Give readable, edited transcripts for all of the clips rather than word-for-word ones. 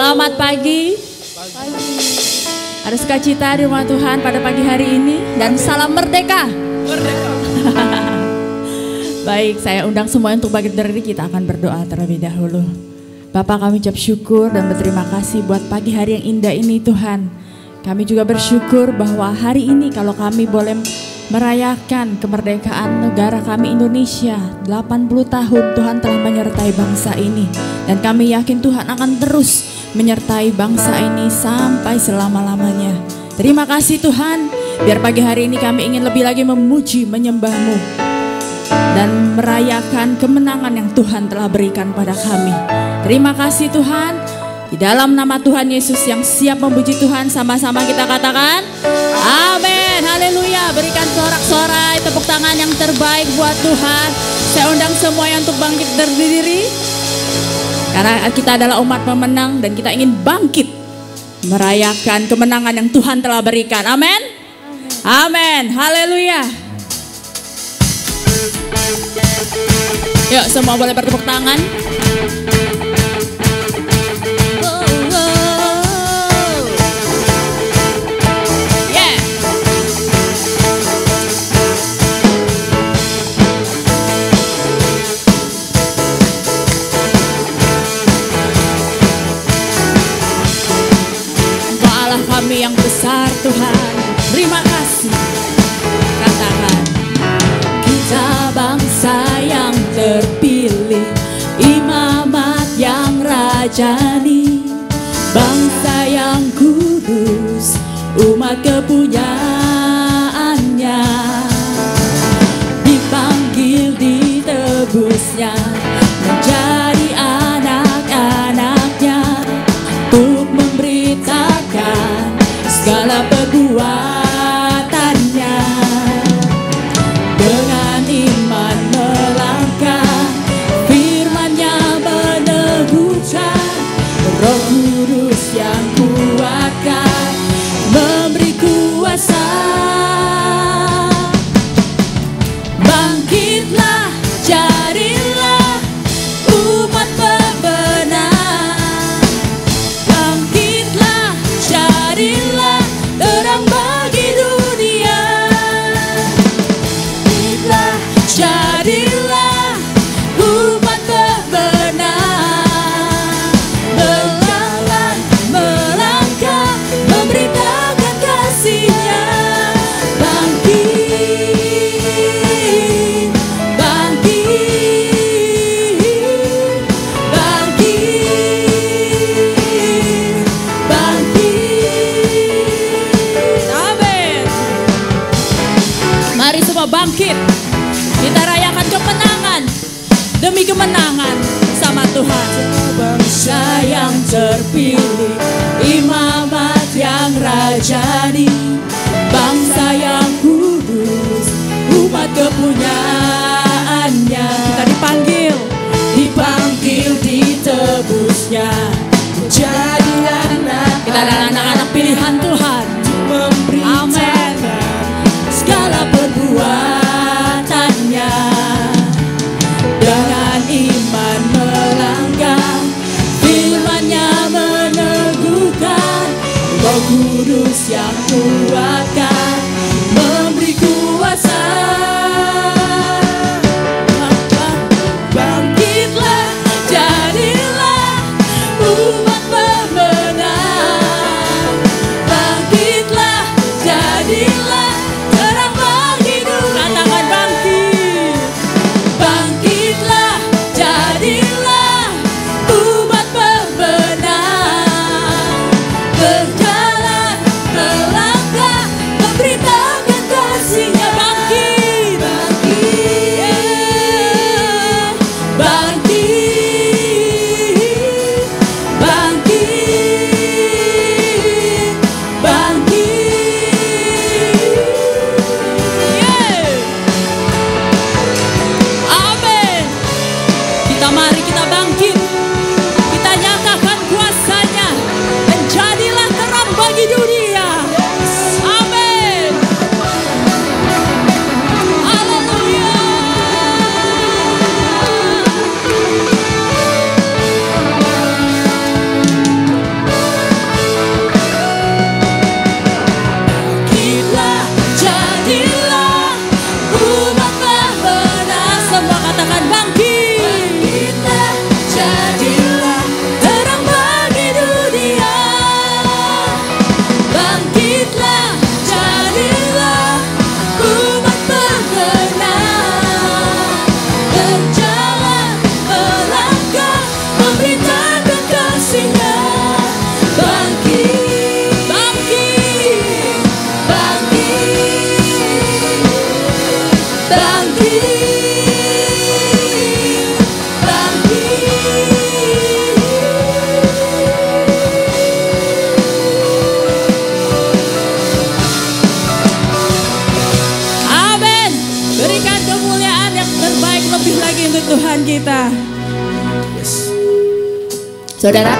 Selamat pagi. Ada sukacita di rumah Tuhan pada pagi hari ini. Dan salam merdeka. Baik, saya undang semua untuk bangkit berdiri. Kita akan berdoa terlebih dahulu. Bapak, kami ucap syukur dan berterima kasih buat pagi hari yang indah ini Tuhan. Kami juga bersyukur bahwa hari ini kalau kami boleh merayakan kemerdekaan negara kami Indonesia 80 tahun, Tuhan telah menyertai bangsa ini. Dan kami yakin Tuhan akan terus menyertai bangsa ini sampai selama-lamanya. Terima kasih Tuhan, biar pagi hari ini kami ingin lebih lagi memuji, menyembah-Mu dan merayakan kemenangan yang Tuhan telah berikan pada kami. Terima kasih Tuhan. Di dalam nama Tuhan Yesus yang siap memuji Tuhan, sama-sama kita katakan amin, haleluya. Berikan sorak-sorai tepuk tangan yang terbaik buat Tuhan. Saya undang semuanya untuk bangkit berdiri, karena kita adalah umat pemenang dan kita ingin bangkit merayakan kemenangan yang Tuhan telah berikan. Amin, amin, haleluya. Yuk semua boleh bertepuk tangan. Kami yang besar Tuhan, terima kasih. Katakan, kita bangsa yang terpilih, imamat yang rajani, bangsa yang kudus, umat kepunyaannya, dipanggil ditebusnya, menjadi anak-anaknya, untuk memberitakan segala perbuatannya. Dengan iman melangkah, firman-Nya meneguhkan, Roh Kudus yang kuatkan, memberi kuasa. Bangkitlah, jadilah umat pemenang. Bangkitlah, jadilah terang bagi dunia. Bangkitlah, jadilah umat pemenang. Berjalan, melangkah, memberitakan kasih-Nya. Bangkit, bangkit, bangkit, bangkit. Amin. Mari semua bangkit. Kita rayakan kemenangan demi kemenangan sama Tuhan. Bangsa yang terpilih, imamat yang rajani, bangsa yang kudus, umat kepunyaannya. Kita dipanggil, dipanggil ditebusnya, menjadi anak. Kita adalah anak-anak pilihan Tuhan. Amin. Segala perbuatannya, dengan iman melangkah, firman-Nya meneguhkan, Roh Kudus yang kuatkan, memberi kuasa. Bangkitlah, jadilah umat pemenang. Bangkitlah, jadilah terang bagi dunia. Katakan bangkit. Bangkitlah, jadilah umat pemenang. Berjalan, melangkah, Saudara,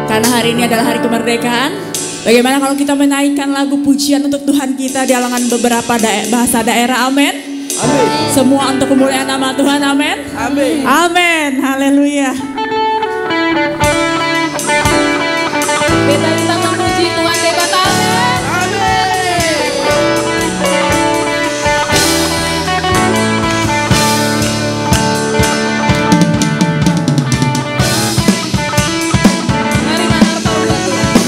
karena hari ini adalah hari kemerdekaan, bagaimana kalau kita menaikkan lagu pujian untuk Tuhan kita di alangan beberapa bahasa daerah, amin? Amin. Semua untuk kemuliaan nama Tuhan, amin? Amin. Amin, haleluya. Kita memuji Tuhan hebat, amin. Mari menerpa buat Tuhan.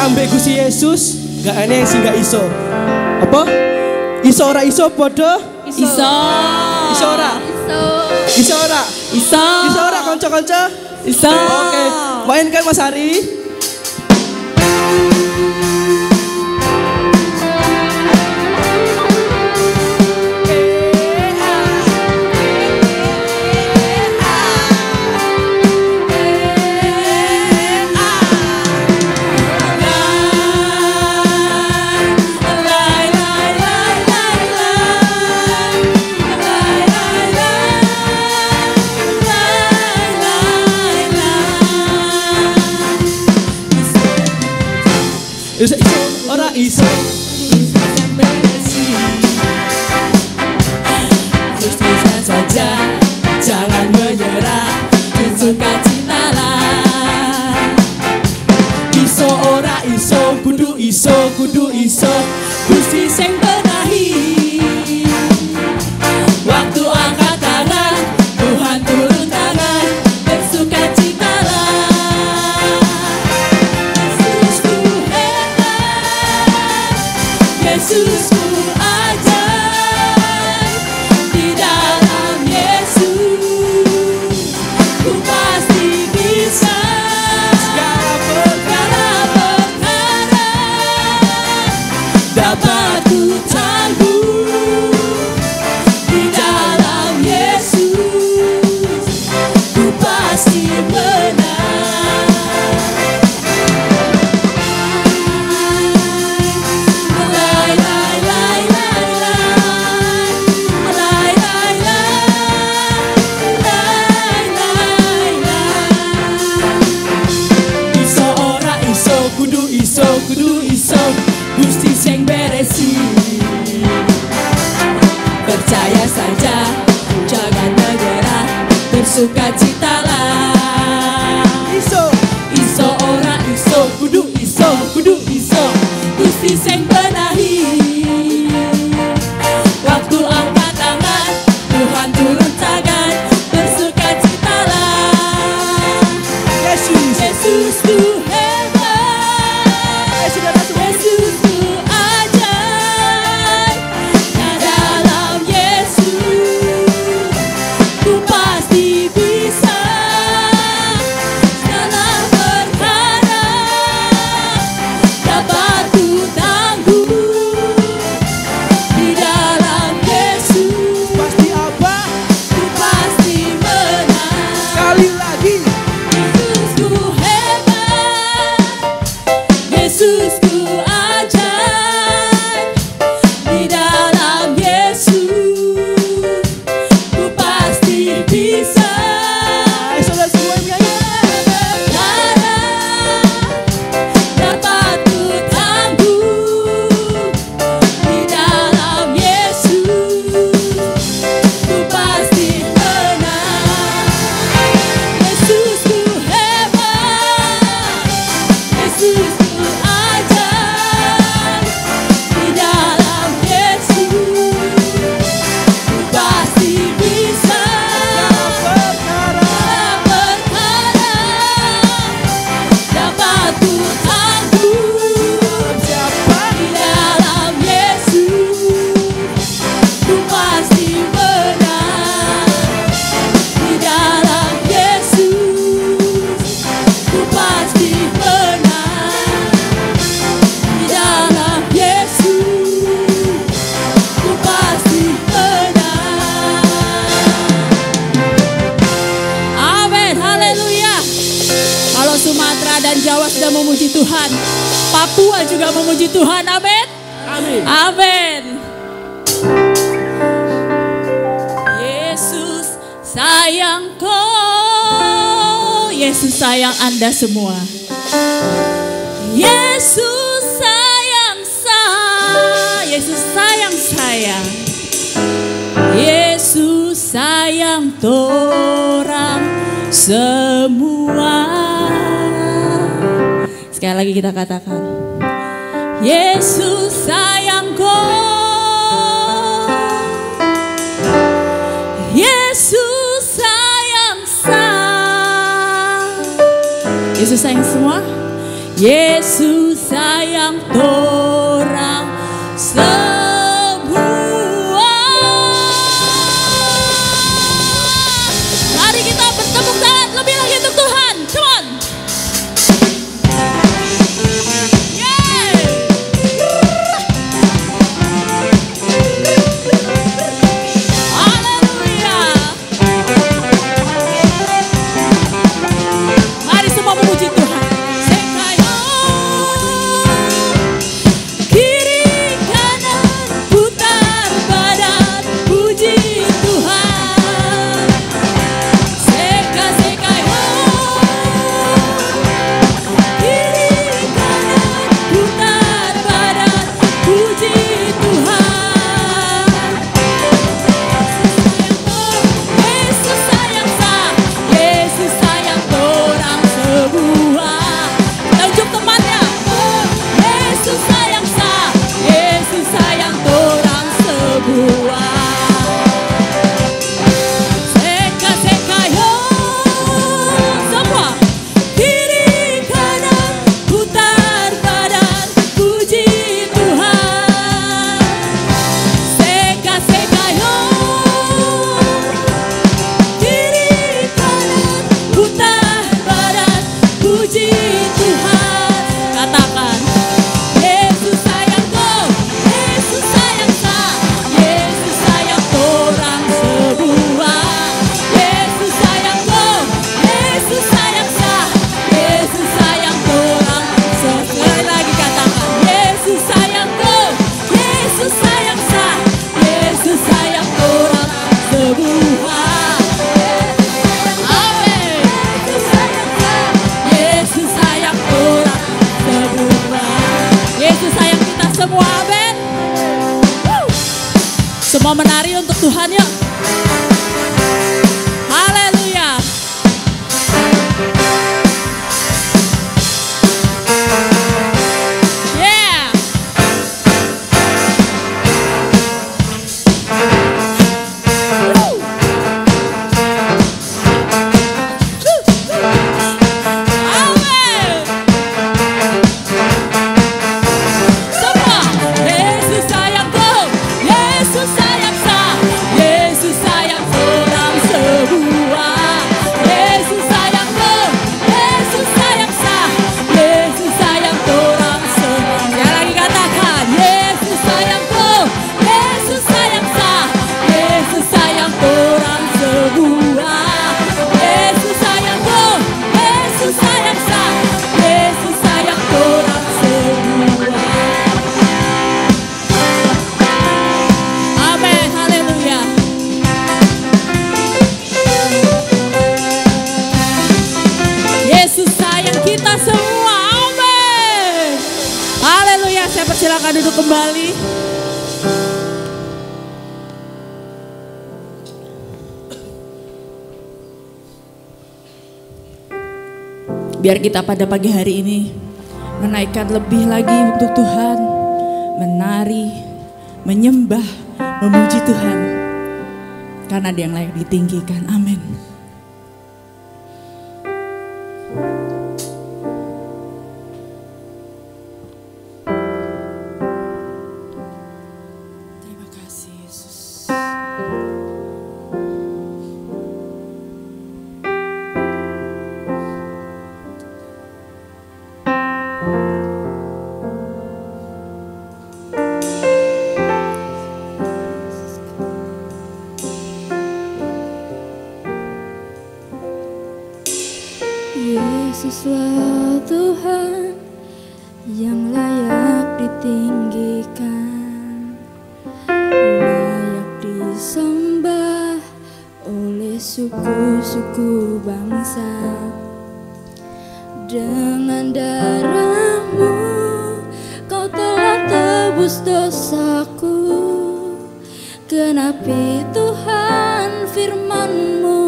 Ambek Gusti Yesus gak ana yang sing gak iso. Apa? Iso ora iso padha? Iso. Iso ora? Iso ora? Iso. Iso ora kanca-kanca? Iso. Oke, mainkan Mas Hari. Iso ora iso. Teruskan saja, jangan menyerah, tunjukkan cintalah. Iso ora iso, kudu iso, kudu iso. Gusti sing benahi. Waktu angkat tangan, Tuhan turun tangan, bersuka citalah. Yesusku hebat, Yesusku ajaib. Di dalam Yesus, ku pasti bisa. Segala perkara dapat ku tangguh. Di dalam Yesus, ku pasti menang. Lai lai lai lai. percaya saja, jangan menyerah, bersukacitalah. Iso Ora iso, kudu iso, Gusti sing benahi. Waktu angkat tangan, Tuhan turun tangan, bersukacitalah. Yesusku hebat, Yesusku ajaib. Nah dalam Yesus ku pasti bisa segala perkara dapat ku tangguh. Di dalam Yesus pasti apa? ku pasti menang. Sekali lagi. Yesusku hebat, Yesusku ajaib. Di dalam Yesus ku pasti bisa Ayo saudara semua yang nyanyi. perkara dapat ku tangguh. Di dalam Yesus ku pasti menang. Yesusku hebat, Yesusku ajaib. Di dalam Yesus ku pasti bisa Perkara perkara dapat ku tangguh. siapa? Di dalam Yesus ku pasti menang. Di dalam Yesus ku pasti menang. Di dalam Yesus ku pasti menang. Amin, haleluya. Kalau Sumatera dan Jawa sudah memuji Tuhan, Papua juga memuji Tuhan. Amin. Amin. Amin. Yesus sayang kau, Yesus sayang Anda semua. Yesus sayang saya, Yesus sayang saya. Yesus sayang torang semua. Sekali lagi kita katakan, Yesus sayang kau, Yesus sayang saya. Yesus sayang semua. Yesus sayang torang semua. Mari kita bertepuk tangan lebih lagi untuk Tuhan. Come on. Haleluya. Mari semua memuji Tuhan. Sekayo. Kiri kanan putar badan puji Tuhan. Sekayo. Kiri kanan putar badan puji Tuhan. Yesus sayang saya, Yesus sayang orang semua. Tunjuk temannya. Yesus sayang saya, Yesus sayang orang semua. Seka-sekayo semua. Kiri kanan putar badan puji Tuhan. Semua menari untuk Tuhan yuk. Haleluya. Yeah. Silakan duduk kembali. Biar kita pada pagi hari ini menaikkan lebih lagi untuk Tuhan, menari, menyembah, memuji Tuhan, karena Dia yang layak ditinggikan. Amin. Yesuslah Tuhan yang layak ditinggikan, layak disembah oleh suku-suku bangsa. Dengan darah-Mu Kau telah tebus dosaku. Genapi Tuhan firman-Mu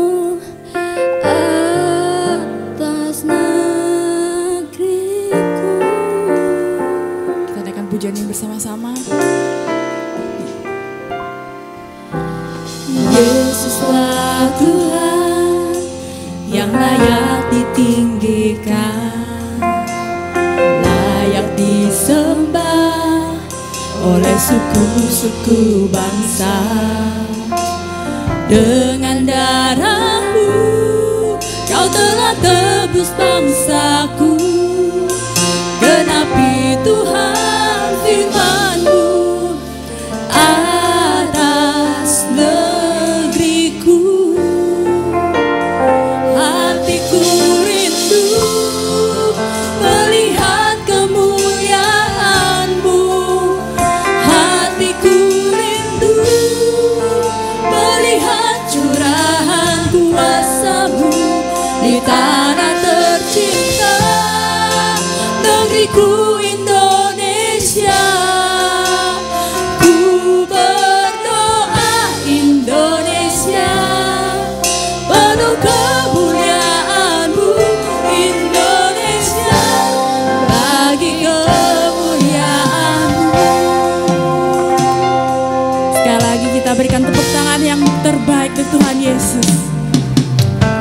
atas negeriku. Kita naikkan pujian ini bersama-sama. Yesuslah Tuhan yang layak ditinggikan, layak disembah oleh suku-suku bangsa. Dengan darah-Mu Kau telah tebus bangsaku. Genapi Tuhan firman-Mu atas negeriku. Hatiku rindu melihat kemuliaan-Mu. Hatiku rindu melihat curahan kuasa-Mu di tanah tercinta, negeriku Indonesia. Ku berdoa Indonesia, penuh kemuliaan-Mu Indonesia, bagi kemuliaan-Mu. Sekali lagi kita berikan tepuk tangan yang terbaik untuk Tuhan Yesus.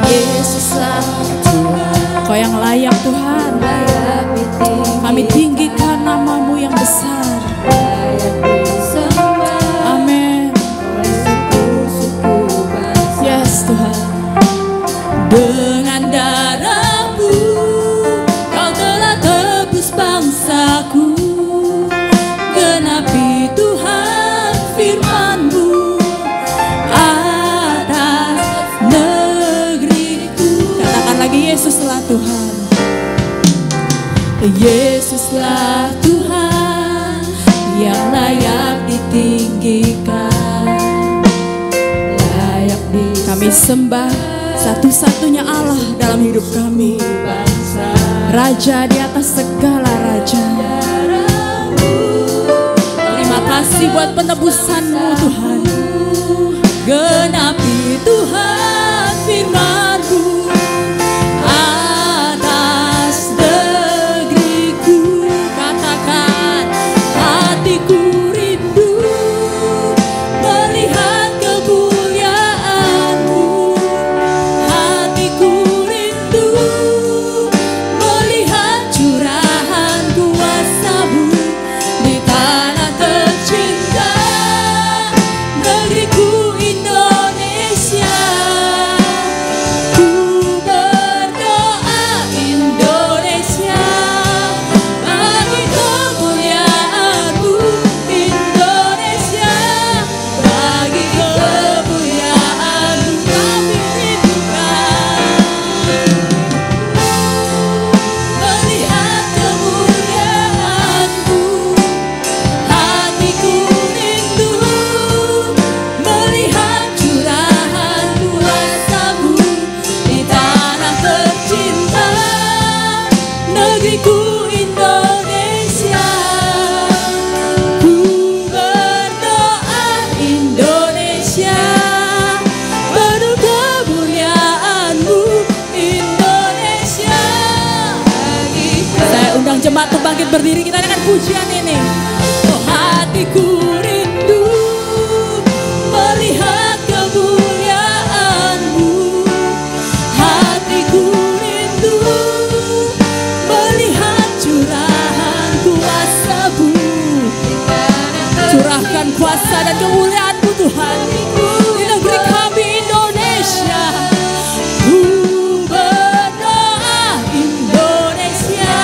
Yesuslah Tuhan, Kau yang layak Tuhan. layak ditinggikan, Kami tinggikan nama-Mu yang besar. layak disembah Amin. oleh suku-suku bangsa. Yes Tuhan. Dengan darah-Mu Kau telah tebus bangsaku. Genapi Tuhan firman-Mu atas negeriku. Katakan lagi, Yesuslah Tuhan. Yesuslah Tuhan yang layak ditinggikan, layak Kami sembah satu-satunya Allah dalam hidup kami, bangsa. Raja di atas segala raja. Terima kasih buat penebusan-Mu Tuhan. genapi Tuhan firman-Mu atas negeriku. Katakan, hatiku rindu melihat kemuliaan-Mu. Hatiku rindu melihat curahan kuasa-Mu di tanah tercinta, negeriku Indonesia. Ku berdoa Indonesia, bagi kemuliaan-Mu Indonesia, bagi kemuliaan-Mu kami rindukan. Melihat kemuliaan-Mu, hatiku rindu melihat curahan kuasa-Mu di tanah tercinta, negeriku Indonesia. Ku berdoa Indonesia, penuh kemuliaan-Mu Indonesia. Saya undang jemaat untuk bangkit berdiri, kita dengan pujian ini. Oh, hatiku rindu melihat kemuliaan-Mu. Hatiku rindu melihat curahan kuasa-Mu. Curahkan kuasa dan kemuliaan-Mu Tuhan di negeri kami Indonesia. Ku berdoa Indonesia,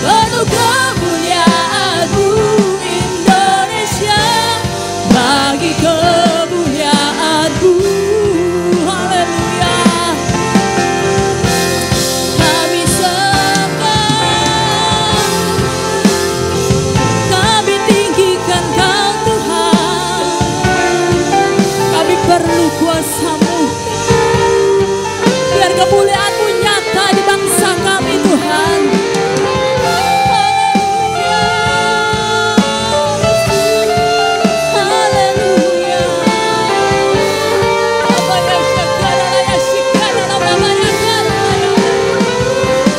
penuh kemuliaan-Mu Indonesia, bagi kemuliaan-Mu. Haleluya. Kami sembah, kami tinggikan Kau Tuhan. Kami perlu kuasa-Mu, biar kemuliaan-Mu nyata di bangsa kami Tuhan. Haleluya. Apa yang syakara ya syakara Bapa ya syakara.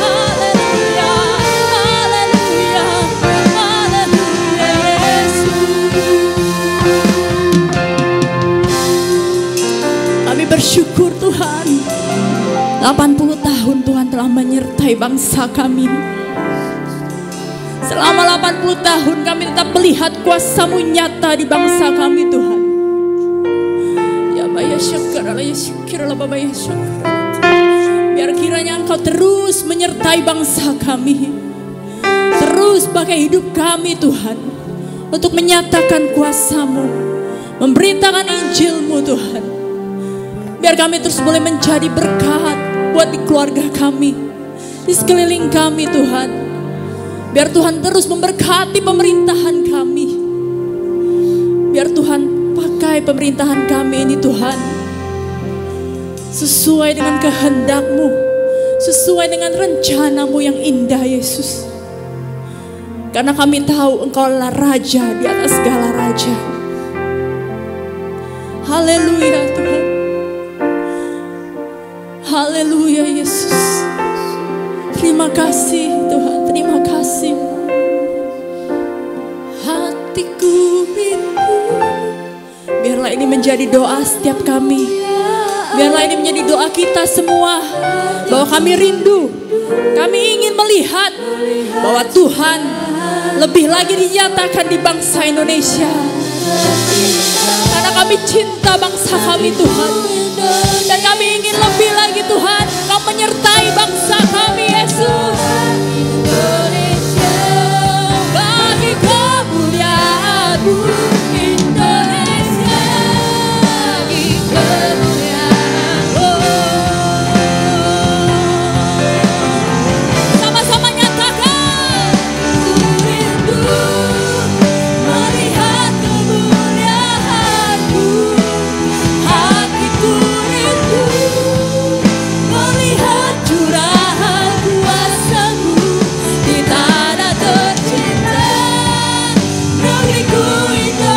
Haleluya. Haleluya. Haleluya Yesus. Kami bersyukur Tuhan, 80 tahun Tuhan telah menyertai bangsa kami. Selama 80 tahun kami tetap melihat kuasa-Mu nyata di bangsa kami Tuhan. Ya Baya syukur, ya syukur, Bapa ya syukur. Biar kiranya Engkau terus menyertai bangsa kami, terus pakai hidup kami Tuhan, untuk menyatakan kuasa-Mu, memberitakan Injil-Mu Tuhan. Biar kami terus boleh menjadi berkat buat di keluarga kami, di sekeliling kami Tuhan. Biar Tuhan terus memberkati pemerintahan kami. Biar Tuhan pakai pemerintahan kami ini Tuhan, sesuai dengan kehendak-Mu, sesuai dengan rencana-Mu yang indah Yesus. Karena kami tahu Engkau adalah Raja di atas segala Raja. Haleluya Tuhan. Haleluya Yesus. Terima kasih Tuhan, terima kasih. Hatiku rindu, biarlah ini menjadi doa setiap kami. Biarlah ini menjadi doa kita semua, bahwa kami rindu, kami ingin melihat bahwa Tuhan lebih lagi dinyatakan di bangsa Indonesia. Karena kami cinta bangsa kami Tuhan, dan kami ingin lebih lagi Tuhan, Kau menyertai bangsa kami Yesus. Indonesia, bagi kemuliaan-Mu Indonesia, bagi kemuliaan-Mu. Sama-sama nyatakan, ku rindu melihat kemuliaan-Mu. Hatiku rindu melihat curahan kuasa-Mu di tanah tercinta, negeriku Indonesia.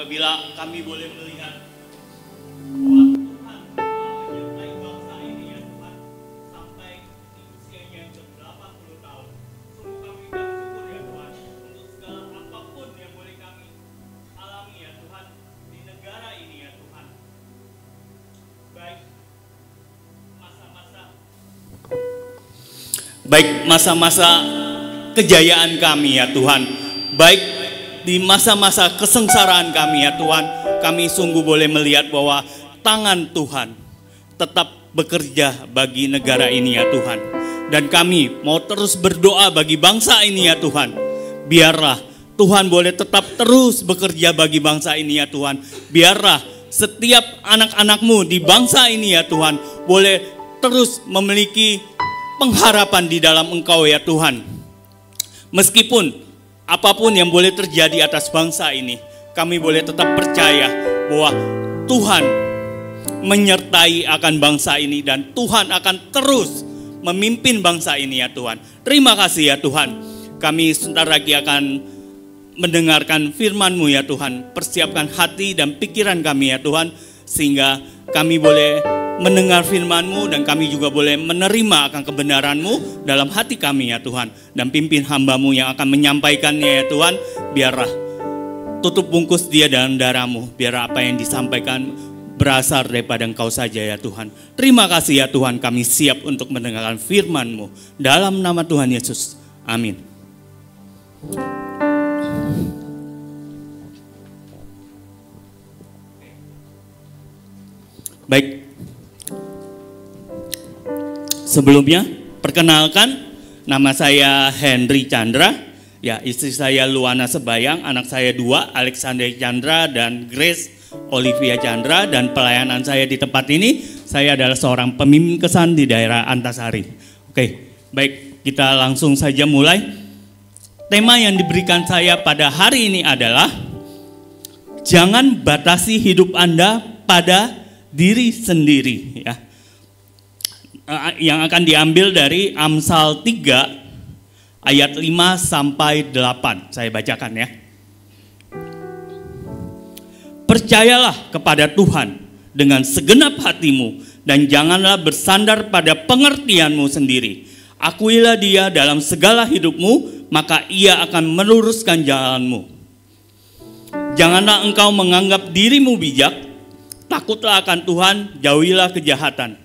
apabila kami boleh melihat bahwa Tuhan menyertai bangsa ini ya Tuhan sampai di usianya yang ke-80 tahun. Sungguh kami bersyukur ya Tuhan untuk segala apapun yang boleh kami alami ya Tuhan di negara ini ya Tuhan. Baik masa-masa kejayaan kami ya Tuhan, baik di masa-masa kesengsaraan kami ya Tuhan, kami sungguh boleh melihat bahwa tangan Tuhan tetap bekerja bagi negara ini ya Tuhan. Dan kami mau terus berdoa bagi bangsa ini ya Tuhan. Biarlah Tuhan boleh tetap terus bekerja bagi bangsa ini ya Tuhan. Biarlah setiap anak-anak-Mu di bangsa ini ya Tuhan boleh terus memiliki pengharapan di dalam Engkau ya Tuhan. Meskipun apapun yang boleh terjadi atas bangsa ini, kami boleh tetap percaya bahwa Tuhan menyertai akan bangsa ini dan Tuhan akan terus memimpin bangsa ini ya Tuhan. Terima kasih ya Tuhan. Kami sebentar lagi akan mendengarkan firman-Mu ya Tuhan. Persiapkan hati dan pikiran kami ya Tuhan, sehingga kami boleh mendengar firman-Mu dan kami juga boleh menerima akan kebenaran-Mu dalam hati kami ya Tuhan. Dan pimpin hamba-Mu yang akan menyampaikannya ya Tuhan. Biarlah tutup bungkus dia dalam darah-Mu. Biar apa yang disampaikan berasal daripada Engkau saja ya Tuhan. Terima kasih ya Tuhan, kami siap untuk mendengarkan firman-Mu. Dalam nama Tuhan Yesus, amin. Baik. Sebelumnya, perkenalkan, nama saya Henry Chandra, ya istri saya Luana Sebayang, anak saya 2, Alexander Chandra dan Grace Olivia Chandra, dan pelayanan saya di tempat ini, saya adalah seorang pemimpin kesan di daerah Antasari. Oke, baik, kita langsung saja mulai. Tema yang diberikan saya pada hari ini adalah jangan batasi hidup Anda pada diri sendiri, ya. Yang akan diambil dari Amsal 3 ayat 5 sampai 8. Saya bacakan ya. Percayalah kepada Tuhan dengan segenap hatimu dan janganlah bersandar pada pengertianmu sendiri. Akuilah Dia dalam segala hidupmu, maka Ia akan meluruskan jalanmu. Janganlah engkau menganggap dirimu bijak, takutlah akan Tuhan, jauhilah kejahatan.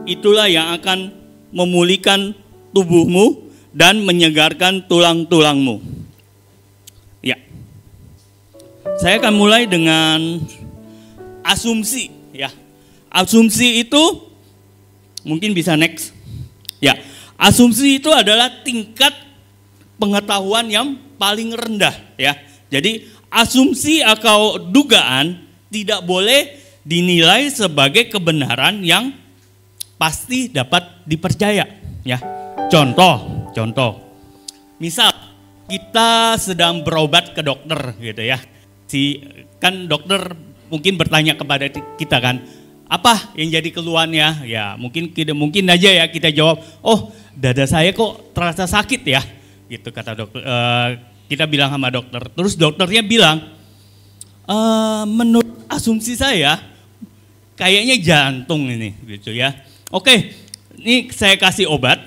Itulah yang akan memulihkan tubuhmu dan menyegarkan tulang-tulangmu. Ya. Saya akan mulai dengan asumsi, ya. Asumsi itu mungkin bisa next. Ya. Asumsi itu adalah tingkat pengetahuan yang paling rendah, ya. Jadi asumsi atau dugaan tidak boleh dinilai sebagai kebenaran yang pasti dapat dipercaya, ya. Contoh. Misal kita sedang berobat ke dokter gitu ya. Kan dokter mungkin bertanya kepada kita kan, apa yang jadi keluhannya? Ya, mungkin aja ya kita jawab, "Oh, dada saya kok terasa sakit ya." Gitu kata dokter. Kita bilang sama dokter. Terus dokternya bilang, "Menurut asumsi saya kayaknya jantung ini," gitu ya. Oke, ini saya kasih obat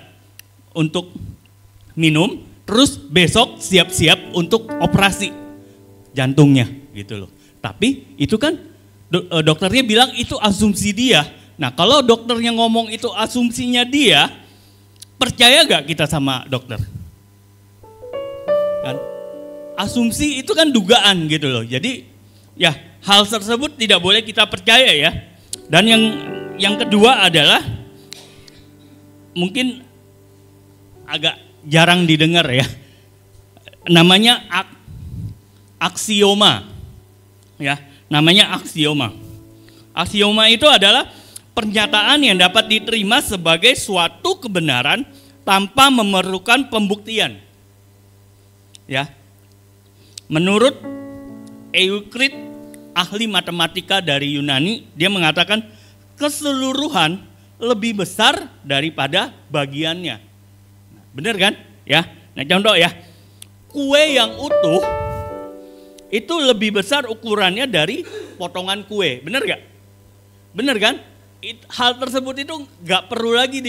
untuk minum, terus besok siap-siap untuk operasi jantungnya gitu loh. Tapi itu kan dokternya bilang itu asumsi dia. Nah kalau dokternya ngomong itu asumsinya dia, percaya gak kita sama dokter? Kan? Asumsi itu kan dugaan gitu loh. Jadi ya hal tersebut tidak boleh kita percaya ya. Dan yang kedua adalah mungkin agak jarang didengar ya. Namanya aksioma. Ya, namanya aksioma. Aksioma itu adalah pernyataan yang dapat diterima sebagai suatu kebenaran tanpa memerlukan pembuktian. Ya. Menurut Euclid, ahli matematika dari Yunani, dia mengatakan keseluruhan lebih besar daripada bagiannya. Benar kan? Ya. Nah, contoh ya. Kue yang utuh itu lebih besar ukurannya dari potongan kue. Benar gak? Benar kan? Hal tersebut itu gak perlu lagi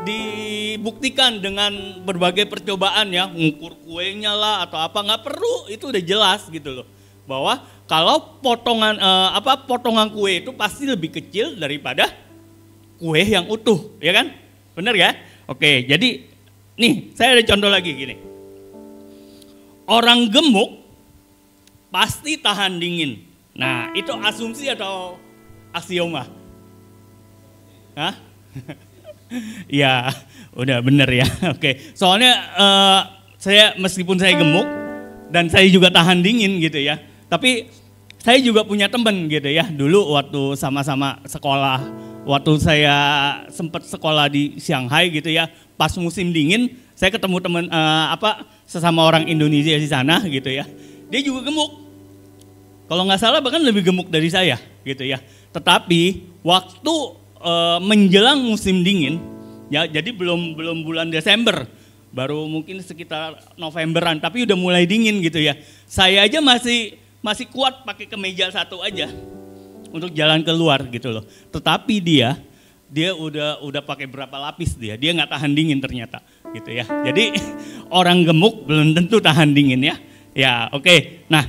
dibuktikan dengan berbagai percobaan ya, ngukur kuenya lah atau apa, nggak perlu, itu udah jelas gitu loh. Bahwa kalau potongan kue itu pasti lebih kecil daripada kue yang utuh, ya kan? Benar ya? Oke, jadi nih saya ada contoh lagi gini. Orang gemuk pasti tahan dingin. Nah, itu asumsi atau aksioma? Hah? Ya, udah bener ya. Oke, soalnya meskipun saya gemuk dan saya juga tahan dingin gitu ya. Tapi saya juga punya temen gitu ya. Dulu waktu sama-sama sekolah, waktu saya sempat sekolah di Shanghai gitu ya. Pas musim dingin, saya ketemu temen sesama orang Indonesia di sana gitu ya. Dia juga gemuk. Kalau nggak salah bahkan lebih gemuk dari saya gitu ya. Tetapi waktu menjelang musim dingin, ya jadi belum bulan Desember, baru mungkin sekitar Novemberan, tapi udah mulai dingin gitu ya. Saya aja masih kuat pakai kemeja satu aja untuk jalan keluar gitu loh. Tetapi dia udah pakai berapa lapis dia nggak tahan dingin ternyata gitu ya. Jadi orang gemuk belum tentu tahan dingin ya. Ya oke. Nah,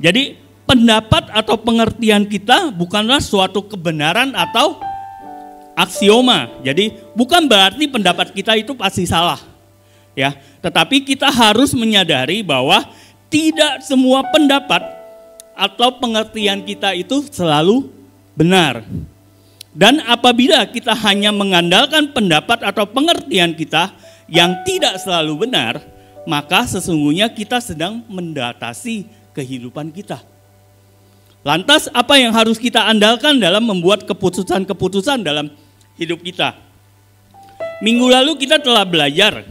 jadi pendapat atau pengertian kita bukanlah suatu kebenaran atau aksioma. Jadi bukan berarti pendapat kita itu pasti salah. Ya, tetapi kita harus menyadari bahwa tidak semua pendapat atau pengertian kita itu selalu benar. Dan apabila kita hanya mengandalkan pendapat atau pengertian kita yang tidak selalu benar, maka sesungguhnya kita sedang mendatasi kehidupan kita. Lantas apa yang harus kita andalkan dalam membuat keputusan-keputusan dalam hidup kita? Minggu lalu kita telah belajar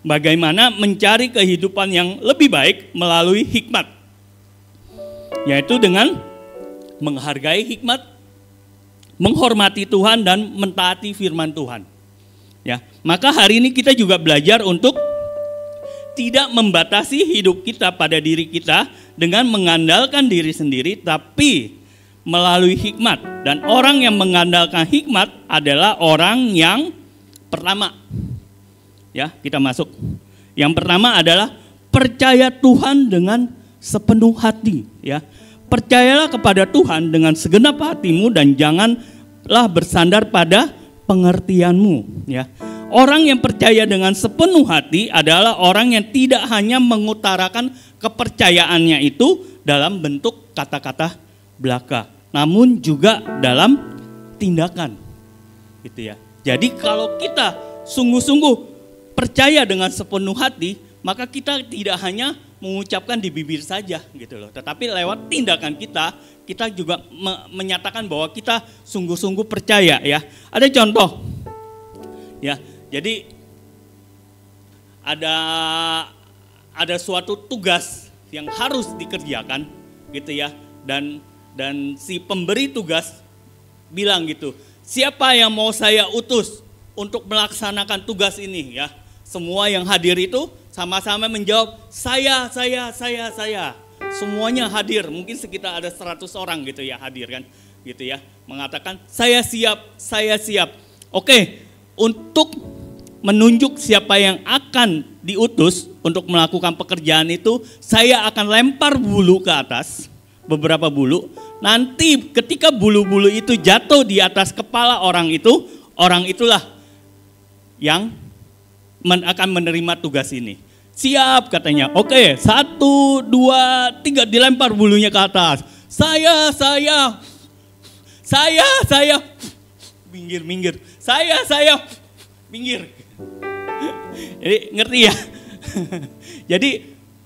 bagaimana mencari kehidupan yang lebih baik melalui hikmat. Yaitu dengan menghargai hikmat, menghormati Tuhan dan mentaati firman Tuhan. Ya, maka hari ini kita juga belajar untuk tidak membatasi hidup kita pada diri kita dengan mengandalkan diri sendiri, tapi melalui hikmat. Dan orang yang mengandalkan hikmat adalah orang yang pertama. Ya, kita masuk. Yang pertama adalah percaya Tuhan dengan sepenuh hati. Ya, percayalah kepada Tuhan dengan segenap hatimu dan janganlah bersandar pada pengertianmu. Ya. Orang yang percaya dengan sepenuh hati adalah orang yang tidak hanya mengutarakan kepercayaannya itu dalam bentuk kata-kata belaka, namun juga dalam tindakan. Gitu ya. Jadi kalau kita sungguh-sungguh percaya dengan sepenuh hati, maka kita tidak hanya mengucapkan di bibir saja gitu loh, tetapi lewat tindakan kita juga menyatakan bahwa kita sungguh-sungguh percaya ya. Ada contoh ya. Jadi ada suatu tugas yang harus dikerjakan gitu ya, dan si pemberi tugas bilang gitu, siapa yang mau saya utus untuk melaksanakan tugas ini ya. Semua yang hadir itu sama-sama menjawab saya. Semuanya hadir, mungkin sekitar ada 100 orang gitu ya hadir kan, gitu ya, mengatakan saya siap. Oke, untuk menunjuk siapa yang akan diutus untuk melakukan pekerjaan itu, saya akan lempar bulu ke atas, beberapa bulu. Nanti ketika bulu-bulu itu jatuh di atas kepala orang itulah yang akan menerima tugas ini. Siap katanya, oke, 1, 2, 3 dilempar bulunya ke atas. Saya, minggir, saya, minggir. Jadi ngerti ya? Jadi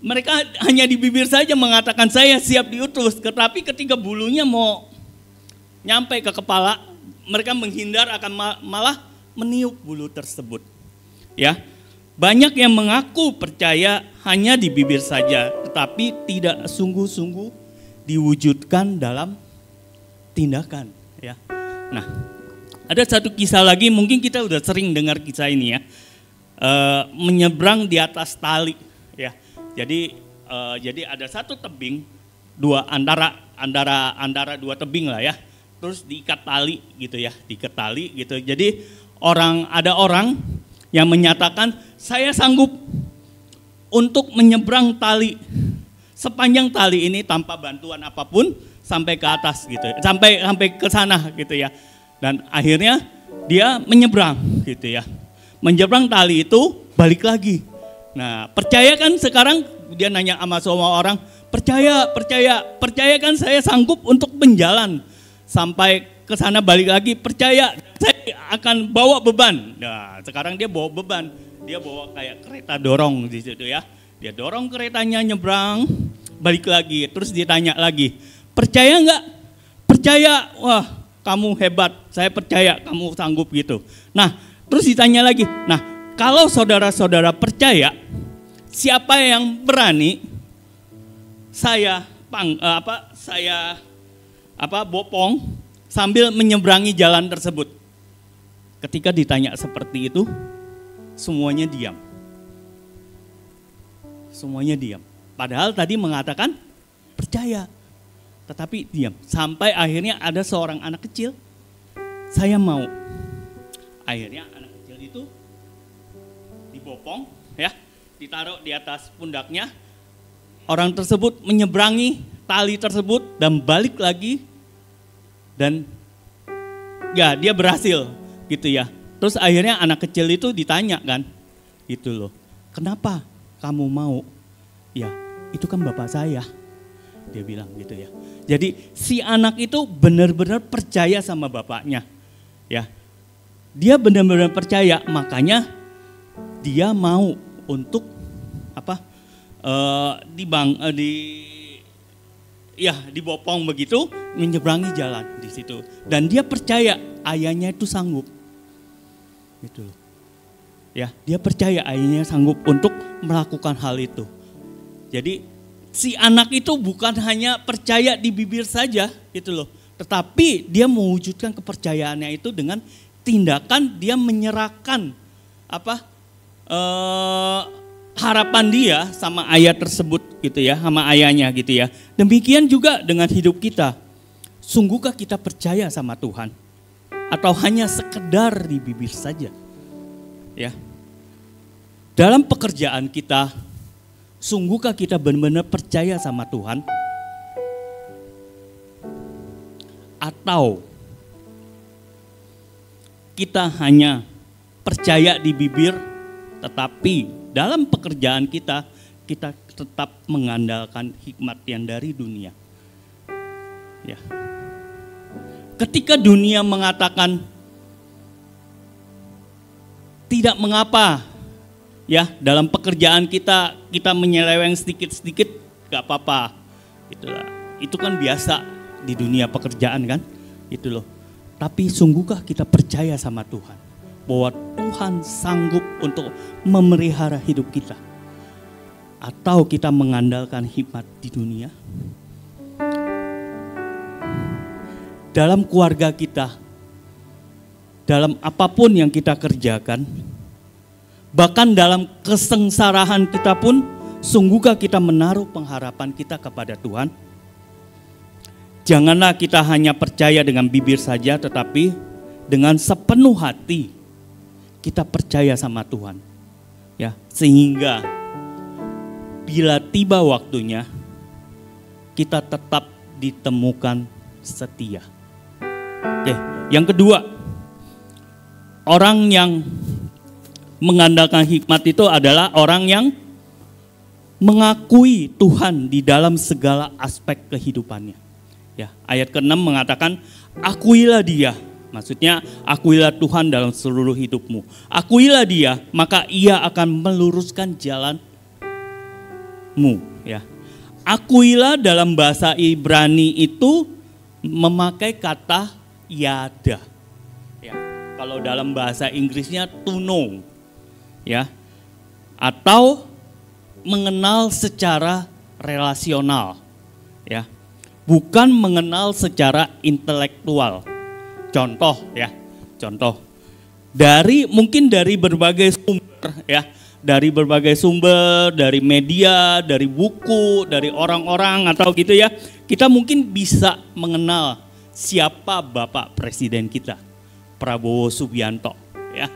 mereka hanya di bibir saja mengatakan saya siap diutus, tetapi ketika bulunya mau nyampe ke kepala, mereka menghindar akan malah meniup bulu tersebut. Ya. Banyak yang mengaku percaya hanya di bibir saja, tetapi tidak sungguh-sungguh diwujudkan dalam tindakan. Ya. Nah, ada satu kisah lagi, mungkin kita udah sering dengar kisah ini ya, menyeberang di atas tali. Ya. Jadi Jadi ada satu tebing, dua antara dua tebing lah ya. Terus diikat tali gitu ya, diikat tali gitu. Jadi ada orang yang menyatakan saya sanggup untuk menyeberang tali sepanjang tali ini tanpa bantuan apapun sampai ke atas gitu, sampai ke sana gitu ya. Dan akhirnya dia menyeberang gitu ya. Menyeberang tali itu balik lagi. Nah, percaya kan sekarang dia nanya sama semua orang, percaya kan saya sanggup untuk menjalan sampai ke sana balik lagi, percaya saya akan bawa beban. Nah, sekarang dia bawa beban. Dia bawa kayak kereta dorong di situ ya. Dia dorong keretanya nyebrang, balik lagi, terus ditanya lagi, percaya nggak? Percaya, wah kamu hebat, saya percaya kamu sanggup gitu. Nah, terus ditanya lagi, nah kalau saudara-saudara percaya, siapa yang berani saya bopong sambil menyeberangi jalan tersebut? Ketika ditanya seperti itu, semuanya diam. Semuanya diam. Padahal tadi mengatakan percaya, tetapi diam. Sampai akhirnya ada seorang anak kecil, saya mau. Akhirnya anak kecil itu dibopong, ya, ditaruh di atas pundaknya. Orang tersebut menyeberangi tali tersebut dan balik lagi, dan ya dia berhasil gitu ya. Terus akhirnya anak kecil itu ditanya kan, gitu loh, kenapa kamu mau? Ya, itu kan bapak saya, dia bilang gitu ya. Jadi si anak itu benar-benar percaya sama bapaknya, ya. Dia benar-benar percaya, makanya dia mau untuk dibopong begitu, menyeberangi jalan di situ. Dan dia percaya ayahnya itu sanggup, gitu. Ya, dia percaya ayahnya sanggup untuk melakukan hal itu. Jadi si anak itu bukan hanya percaya di bibir saja, gitu loh. Tetapi dia mewujudkan kepercayaannya itu dengan tindakan dia menyerahkan harapan dia sama ayah tersebut gitu ya, sama ayahnya gitu ya. Demikian juga dengan hidup kita. Sungguhkah kita percaya sama Tuhan? Atau hanya sekedar di bibir saja? Ya. Dalam pekerjaan kita, sungguhkah kita benar-benar percaya sama Tuhan? Atau kita hanya percaya di bibir, tetapi dalam pekerjaan kita tetap mengandalkan hikmat yang dari dunia. Ya. Ketika dunia mengatakan tidak mengapa, ya, dalam pekerjaan kita menyeleweng sedikit-sedikit, gak apa-apa. Itulah, itu kan biasa di dunia pekerjaan kan, itu loh. Tapi sungguhkah kita percaya sama Tuhan? Bahwa Tuhan sanggup untuk memelihara hidup kita? Atau kita mengandalkan hikmat di dunia? Dalam keluarga kita, dalam apapun yang kita kerjakan, bahkan dalam kesengsaraan kita pun, sungguhkah kita menaruh pengharapan kita kepada Tuhan? Janganlah kita hanya percaya dengan bibir saja, tetapi dengan sepenuh hati kita percaya sama Tuhan, ya, sehingga bila tiba waktunya kita tetap ditemukan setia. Oke, yang kedua, orang yang mengandalkan hikmat itu adalah orang yang mengakui Tuhan di dalam segala aspek kehidupannya. Ya, ayat ke-6 mengatakan, akuilah dia. Maksudnya, akuilah Tuhan dalam seluruh hidupmu. Akuilah dia, maka ia akan meluruskan jalanmu. Ya. Akuilah dalam bahasa Ibrani itu memakai kata yada. Ya. Kalau dalam bahasa Inggrisnya to know. Ya. Atau mengenal secara relasional. Ya. Bukan mengenal secara intelektual. Contoh ya, contoh. Mungkin dari berbagai sumber ya, dari berbagai sumber, dari media, dari buku, dari orang-orang atau gitu ya, kita mungkin bisa mengenal siapa Bapak Presiden kita, Prabowo Subianto, ya.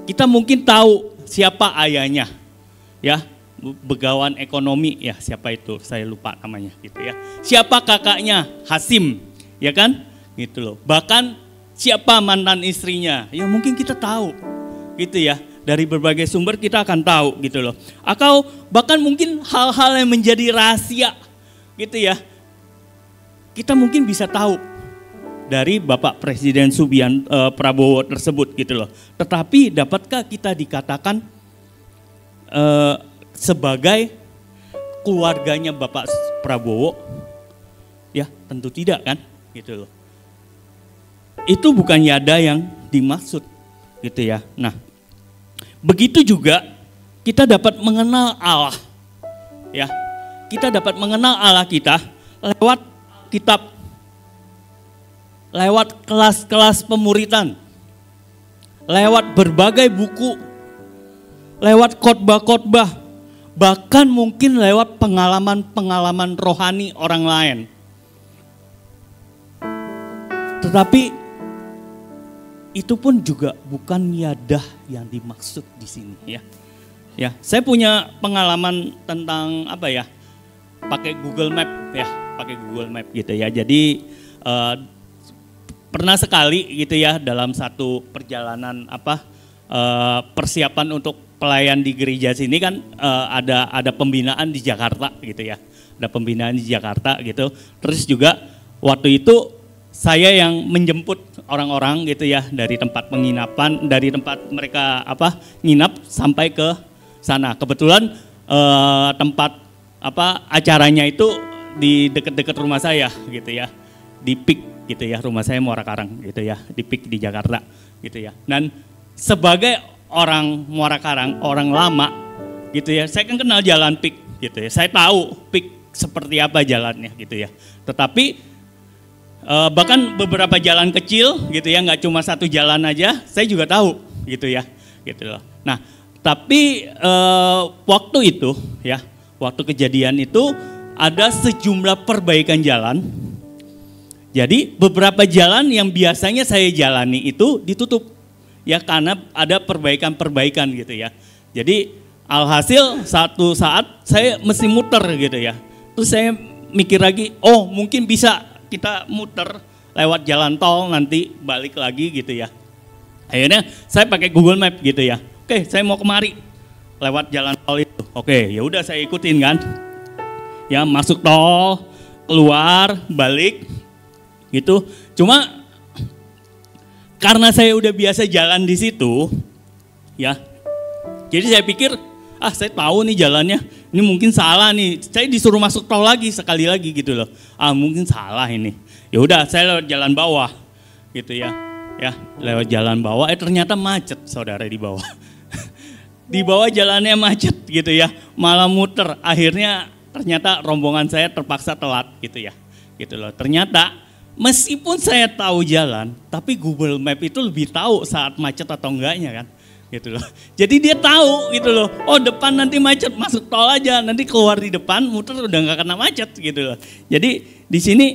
Kita mungkin tahu siapa ayahnya, ya, begawan ekonomi, ya siapa itu, saya lupa namanya gitu ya. Siapa kakaknya, Hasim, ya kan, gitu loh. Bahkan siapa mantan istrinya, ya mungkin kita tahu, gitu ya. Dari berbagai sumber kita akan tahu gitu loh. Atau bahkan mungkin hal-hal yang menjadi rahasia, gitu ya. Kita mungkin bisa tahu dari Bapak Presiden Prabowo tersebut gitu loh. Tetapi dapatkah kita dikatakan sebagai keluarganya Bapak Prabowo? Ya tentu tidak kan, gitu loh. Itu bukan yada yang dimaksud gitu ya. Nah, begitu juga kita dapat mengenal Allah. Ya. Kita dapat mengenal Allah kita lewat kitab, lewat kelas-kelas pemuritan, lewat berbagai buku, lewat khotbah-khotbah, bahkan mungkin lewat pengalaman-pengalaman rohani orang lain. Tetapi itu pun juga bukan yadah yang dimaksud di sini ya. Ya, saya punya pengalaman tentang apa ya? Pakai Google Map ya, pakai Google Map gitu ya. Jadi pernah sekali gitu ya dalam satu perjalanan persiapan untuk pelayan di gereja sini kan ada pembinaan di Jakarta gitu ya. Ada pembinaan di Jakarta gitu. Terus juga waktu itu saya yang menjemput orang-orang gitu ya dari tempat penginapan, dari tempat mereka nginap sampai ke sana. Kebetulan tempat acaranya itu di dekat-dekat rumah saya gitu ya, di PIK gitu ya, rumah saya Muara Karang gitu ya, di PIK di Jakarta gitu ya. Dan sebagai orang Muara Karang, orang lama gitu ya, saya kan kenal jalan PIK gitu ya, saya tahu PIK seperti apa jalannya gitu ya. Tetapi bahkan beberapa jalan kecil gitu ya, nggak cuma satu jalan aja, saya juga tahu gitu ya, gitu loh. Nah, tapi waktu itu ya, waktu kejadian itu ada sejumlah perbaikan jalan. Jadi beberapa jalan yang biasanya saya jalani itu ditutup ya karena ada perbaikan-perbaikan gitu ya. Jadi alhasil satu saat saya mesti muter gitu ya. Terus saya mikir lagi, oh mungkin bisa kita muter lewat jalan tol nanti balik lagi gitu ya. Akhirnya saya pakai Google Map gitu ya. Oke, saya mau kemari lewat jalan tol itu. Oke, ya udah saya ikutin kan. Ya masuk tol, keluar, balik gitu. Cuma karena saya udah biasa jalan di situ ya. Jadi saya pikir saya tahu nih jalannya, ini mungkin salah nih. Saya disuruh masuk tol lagi sekali lagi gitu loh. Mungkin salah ini. Ya udah, saya lewat jalan bawah gitu ya. Ya, lewat jalan bawah. Ternyata macet saudara di bawah. Di bawah jalannya macet gitu ya. Malah muter. Akhirnya ternyata rombongan saya terpaksa telat gitu ya. Gitu loh. Ternyata meskipun saya tahu jalan, tapi Google Map itu lebih tahu saat macet atau enggaknya kan. Gitu loh. Jadi dia tahu gitu loh. Oh depan nanti macet, masuk tol aja. Nanti keluar di depan, muter udah nggak kena macet gitu loh. Jadi di sini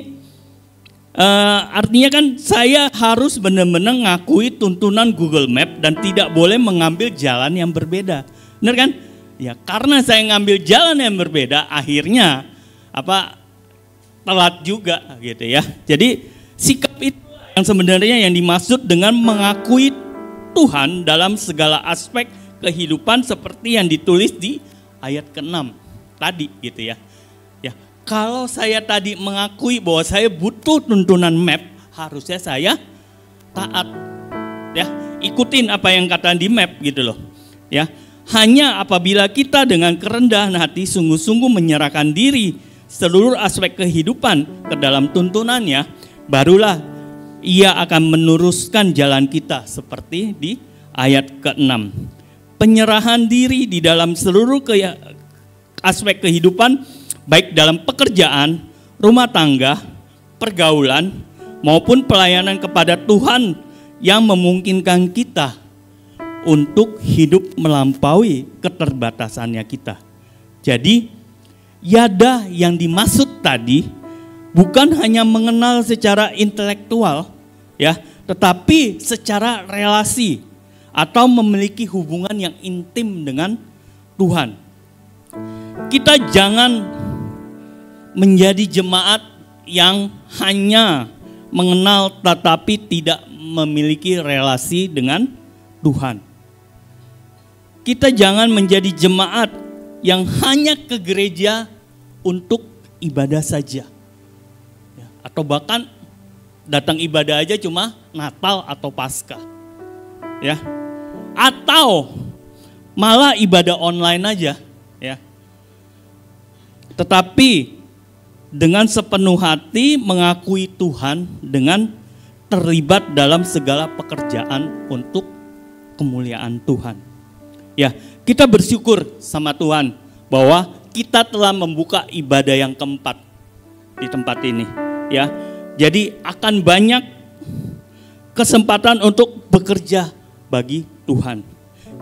artinya kan saya harus benar-benar ngakui tuntunan Google Map dan tidak boleh mengambil jalan yang berbeda. Benar kan? Ya karena saya ngambil jalan yang berbeda, akhirnya telat juga gitu ya. Jadi sikap itu yang sebenarnya yang dimaksud dengan mengakui Tuhan dalam segala aspek kehidupan seperti yang ditulis di ayat ke-6 tadi gitu ya. Ya, kalau saya tadi mengakui bahwa saya butuh tuntunan map, harusnya saya taat. Ya, ikutin apa yang kata di map gitu loh. Ya, hanya apabila kita dengan kerendahan hati sungguh-sungguh menyerahkan diri seluruh aspek kehidupan ke dalam tuntunannya, barulah Ia akan meneruskan jalan kita seperti di ayat ke-6. Penyerahan diri di dalam seluruh aspek kehidupan, baik dalam pekerjaan, rumah tangga, pergaulan, maupun pelayanan kepada Tuhan yang memungkinkan kita untuk hidup melampaui keterbatasannya kita. Jadi yada yang dimaksud tadi bukan hanya mengenal secara intelektual ya, tetapi secara relasi atau memiliki hubungan yang intim dengan Tuhan. Kita jangan menjadi jemaat yang hanya mengenal tetapi tidak memiliki relasi dengan Tuhan. Kita jangan menjadi jemaat yang hanya ke gereja untuk ibadah saja. Ya, atau bahkan datang ibadah aja cuma Natal atau Paskah. Ya. Atau malah ibadah online aja, ya. Tetapi dengan sepenuh hati mengakui Tuhan dengan terlibat dalam segala pekerjaan untuk kemuliaan Tuhan. Ya, kita bersyukur sama Tuhan bahwa kita telah membuka ibadah yang keempat di tempat ini, ya. Jadi akan banyak kesempatan untuk bekerja bagi Tuhan.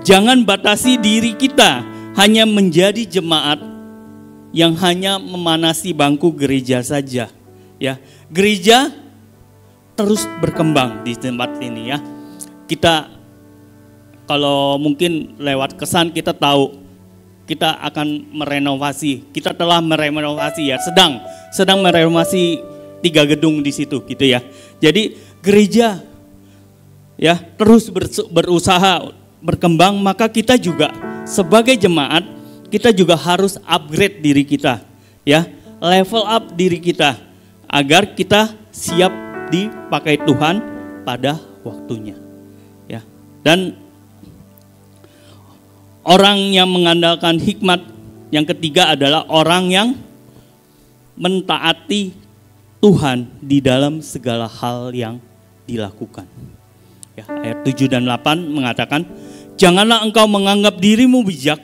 Jangan batasi diri kita hanya menjadi jemaat yang hanya memanasi bangku gereja saja, ya. Gereja terus berkembang di tempat ini, ya. Kita kalau mungkin lewat kesan kita tahu kita akan merenovasi. Kita telah merenovasi, ya, sedang merenovasi 3 gedung di situ gitu, ya. Jadi gereja, ya, terus berusaha berkembang, maka kita juga sebagai jemaat kita juga harus upgrade diri kita, ya, level up diri kita agar kita siap dipakai Tuhan pada waktunya, ya. Dan orang yang mengandalkan hikmat yang ketiga adalah orang yang mentaati Tuhan di dalam segala hal yang dilakukan. Ya, ayat 7 dan 8 mengatakan, janganlah engkau menganggap dirimu bijak,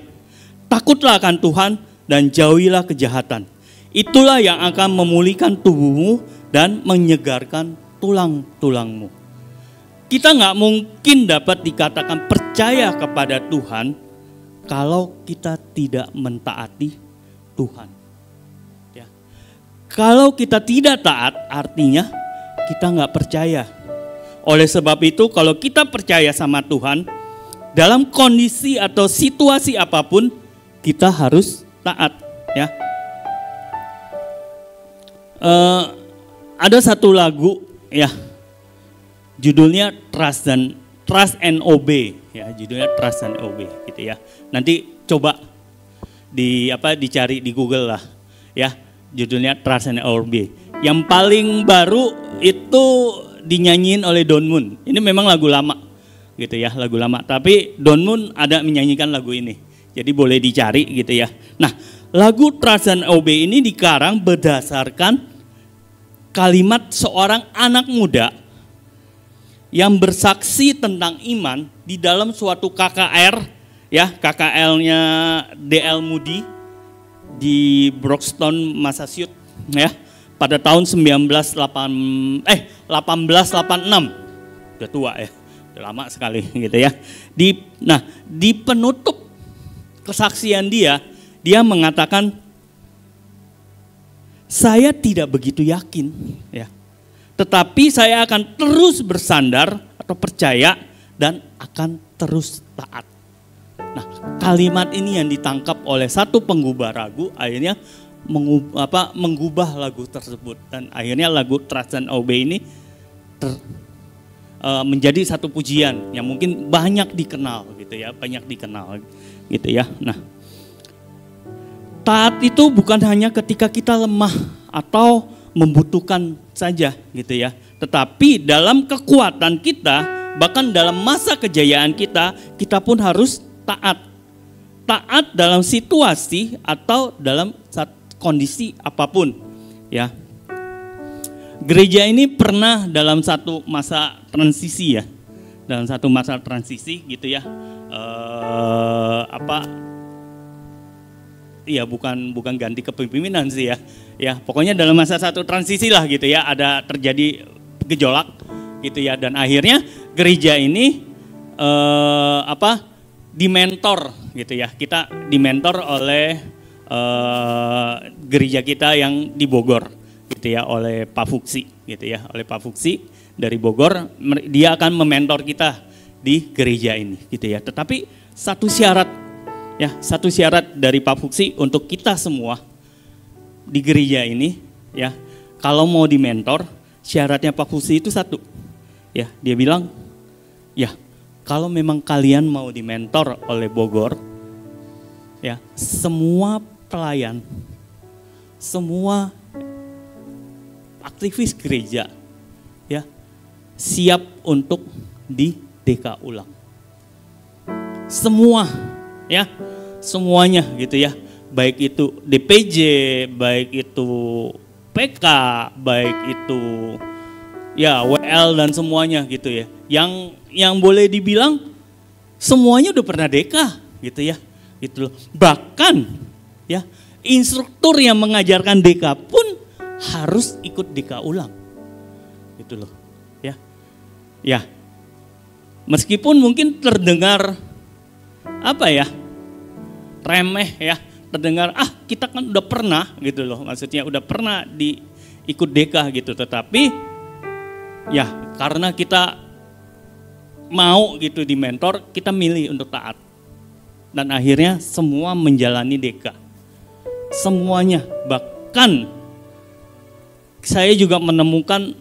takutlah akan Tuhan dan jauhilah kejahatan. Itulah yang akan memulihkan tubuhmu dan menyegarkan tulang-tulangmu. Kita nggak mungkin dapat dikatakan percaya kepada Tuhan kalau kita tidak mentaati Tuhan. Ya. Kalau kita tidak taat, artinya kita nggak percaya. Oleh sebab itu, kalau kita percaya sama Tuhan, dalam kondisi atau situasi apapun, kita harus taat, ya. Ada satu lagu, ya, judulnya Trust and Obey, ya, judulnya Trust and Obey, gitu, ya. Nanti coba dicari di Google lah, ya, judulnya Trust and Obey. Yang paling baru itu dinyanyiin oleh Don Moon. Ini memang lagu lama, gitu, ya, lagu lama. Tapi Don Moon ada menyanyikan lagu ini. Jadi boleh dicari gitu, ya. Nah, lagu Trust and Obey ini dikarang berdasarkan kalimat seorang anak muda yang bersaksi tentang iman di dalam suatu KKR, ya, KKL-nya D.L. Moody di Broxton, Massachusetts, ya, pada tahun 1886. Udah tua, ya. Udah lama sekali gitu, ya. Di penutup kesaksian dia mengatakan, saya tidak begitu yakin, ya, tetapi saya akan terus bersandar atau percaya dan akan terus taat. Nah, kalimat ini yang ditangkap oleh satu penggubah lagu, akhirnya mengubah lagu tersebut, dan akhirnya lagu Trust and Obey ini menjadi satu pujian yang mungkin banyak dikenal gitu, ya, gitu, ya. Nah, taat itu bukan hanya ketika kita lemah atau membutuhkan saja gitu, ya, tetapi dalam kekuatan kita, bahkan dalam masa kejayaan kita pun harus taat dalam situasi atau dalam kondisi apapun, ya. Gereja ini pernah dalam satu masa transisi, ya, gitu, ya. Iya, bukan ganti kepemimpinan sih, ya. Ya, pokoknya dalam masa satu transisi lah gitu, ya, ada terjadi gejolak gitu, ya, dan akhirnya gereja ini dimentor gitu ya. Kita dimentor oleh gereja kita yang di Bogor gitu ya, oleh Pak Fuksi gitu ya, oleh Pak Fuksi dari Bogor. Dia akan mementor kita di gereja ini gitu ya. Tetapi satu syarat dari Pak Fuksi untuk kita semua di gereja ini ya, kalau mau dimentor syaratnya Pak Fuksi itu satu ya, dia bilang ya, kalau memang kalian mau dimentor oleh Bogor ya, semua pelayan, semua aktivis gereja ya siap untuk di DK ulang. Semua ya, semuanya gitu ya. Baik itu DPJ, baik itu PK, baik itu ya WL dan semuanya gitu ya. Yang boleh dibilang semuanya udah pernah DK gitu ya. Gitu loh. Bahkan ya, instruktur yang mengajarkan DK pun harus ikut DK ulang. Gitu loh. Ya. Ya. Meskipun mungkin terdengar remeh ya, terdengar kita kan udah pernah gitu loh, maksudnya udah pernah ikut DK gitu, tetapi ya karena kita mau gitu di mentor, kita milih untuk taat. Dan akhirnya semua menjalani DK. Semuanya, bahkan saya juga menemukan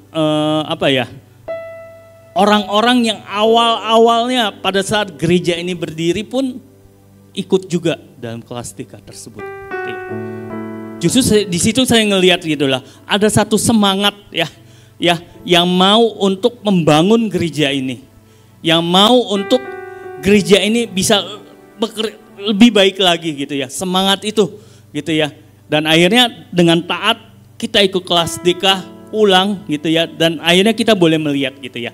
orang-orang yang awalnya pada saat gereja ini berdiri pun ikut juga dalam kelas DK tersebut. Justru di situ saya ngelihat gitulah, ada satu semangat ya yang mau untuk membangun gereja ini, yang mau untuk gereja ini bisa lebih baik lagi gitu ya, semangat itu gitu ya. Dan akhirnya dengan taat kita ikut kelas DK ulang gitu ya, dan akhirnya kita boleh melihat gitu ya.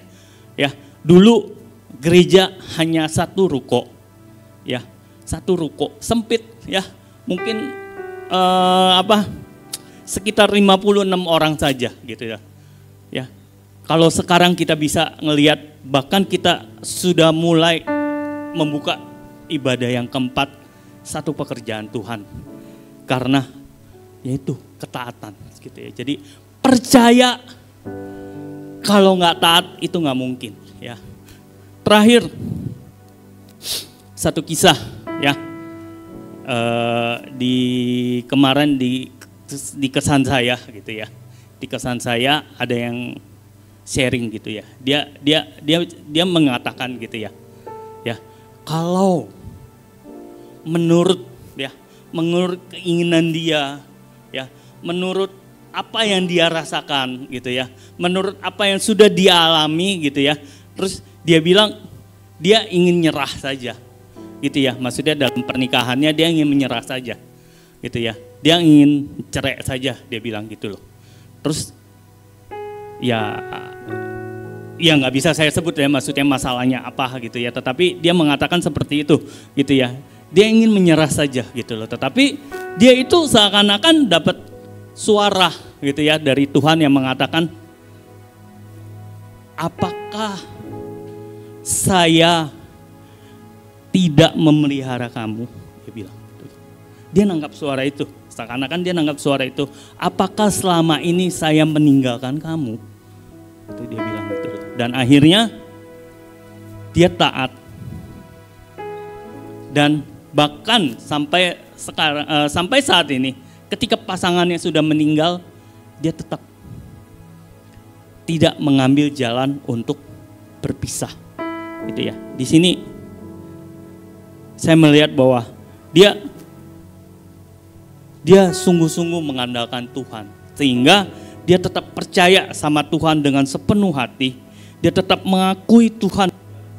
Ya, dulu gereja hanya satu ruko, ya, satu ruko sempit, ya, mungkin sekitar 56 orang saja, gitu ya. Ya, kalau sekarang kita bisa ngelihat, bahkan kita sudah mulai membuka ibadah yang keempat, satu pekerjaan Tuhan, karena yaitu ketaatan, gitu ya. Jadi percaya. Kalau nggak taat itu nggak mungkin ya. Terakhir satu kisah ya, kemarin di kesan saya gitu ya, di kesan saya ada yang sharing gitu ya. Dia mengatakan gitu ya, kalau menurut keinginan dia ya, menurut apa yang dia rasakan gitu ya, menurut apa yang sudah dia alami gitu ya, terus dia bilang dia ingin nyerah saja gitu ya, maksudnya dalam pernikahannya dia ingin menyerah saja gitu ya, dia ingin cerai saja, dia bilang gitu loh. Terus ya nggak bisa saya sebut ya, maksudnya masalahnya apa gitu ya, tetapi dia mengatakan seperti itu gitu ya, dia ingin menyerah saja gitu loh, tetapi dia itu seakan-akan dapat suara gitu ya dari Tuhan yang mengatakan, apakah saya tidak memelihara kamu? Dia bilang. Dia nanggap suara itu, seakan-akan dia nanggap suara itu. Apakah selama ini saya meninggalkan kamu? Itu dia bilang gitu. Dan akhirnya dia taat. Dan bahkan sampai saat ini, ketika pasangannya sudah meninggal, dia tetap tidak mengambil jalan untuk berpisah, gitu ya. Di sini saya melihat bahwa dia sungguh-sungguh mengandalkan Tuhan, sehingga dia tetap percaya sama Tuhan dengan sepenuh hati. Dia tetap mengakui Tuhan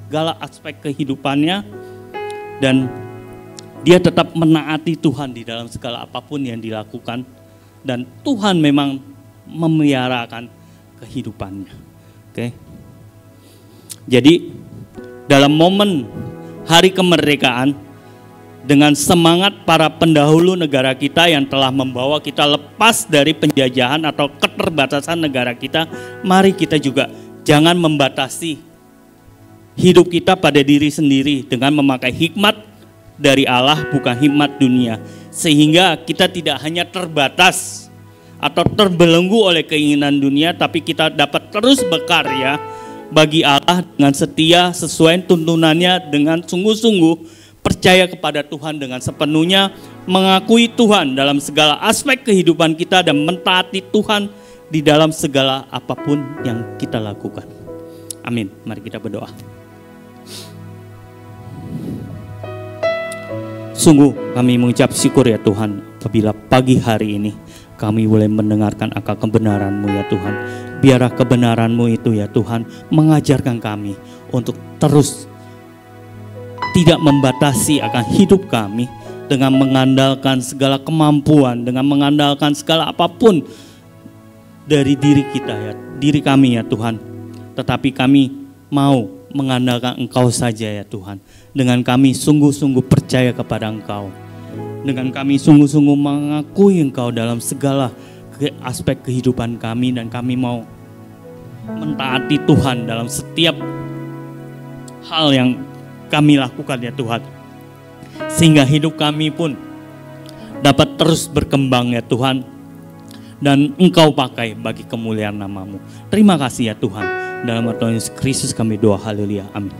segala aspek kehidupannya, dan dia tetap menaati Tuhan di dalam segala apapun yang dilakukan. Dan Tuhan memang memeliharakan kehidupannya. Oke. Jadi dalam momen hari kemerdekaan, dengan semangat para pendahulu negara kita yang telah membawa kita lepas dari penjajahan atau keterbatasan negara kita, mari kita juga jangan membatasi hidup kita pada diri sendiri dengan memakai hikmat dari Allah, bukan hikmat dunia. Sehingga kita tidak hanya terbatas atau terbelenggu oleh keinginan dunia, tapi kita dapat terus berkarya bagi Allah dengan setia sesuai tuntunannya, dengan sungguh-sungguh percaya kepada Tuhan dengan sepenuhnya, mengakui Tuhan dalam segala aspek kehidupan kita dan mentaati Tuhan di dalam segala apapun yang kita lakukan. Amin. Mari kita berdoa. Sungguh kami mengucap syukur ya Tuhan, apabila pagi hari ini kami boleh mendengarkan akan kebenaran-Mu ya Tuhan. Biarlah kebenaran-Mu itu ya Tuhan mengajarkan kami untuk terus tidak membatasi akan hidup kami dengan mengandalkan segala kemampuan, dengan mengandalkan segala apapun dari diri kita ya, diri kami ya Tuhan. Tetapi kami mau mengandalkan Engkau saja ya Tuhan. Dengan kami sungguh-sungguh percaya kepada Engkau. Dengan kami sungguh-sungguh mengakui Engkau dalam segala aspek kehidupan kami, dan kami mau mentaati Tuhan dalam setiap hal yang kami lakukan ya Tuhan, sehingga hidup kami pun dapat terus berkembang ya Tuhan, dan Engkau pakai bagi kemuliaan nama-Mu. Terima kasih ya Tuhan, dalam nama Tuhan Yesus Kristus kami doa, haleluya, amin.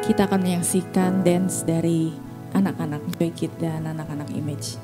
Kita akan menyaksikan dance dari anak-anak Joy Kid dan anak-anak Image.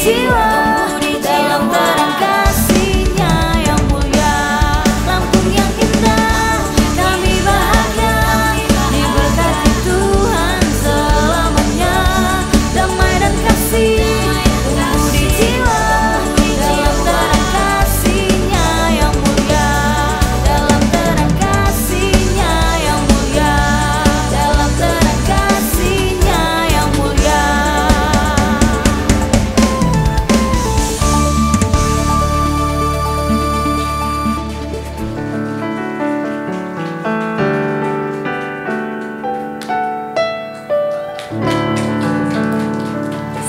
jiwa dalam terang kasih-Nya yang mulia. Lampung yang indah, kami bahagia diberkati Tuhan selamanya. Damai dan kasih tumbuh di jiwa dalam terang kasih-Nya yang mulia. Dalam terang kasih-Nya yang mulia. Dalam terang kasih-Nya yang mulia.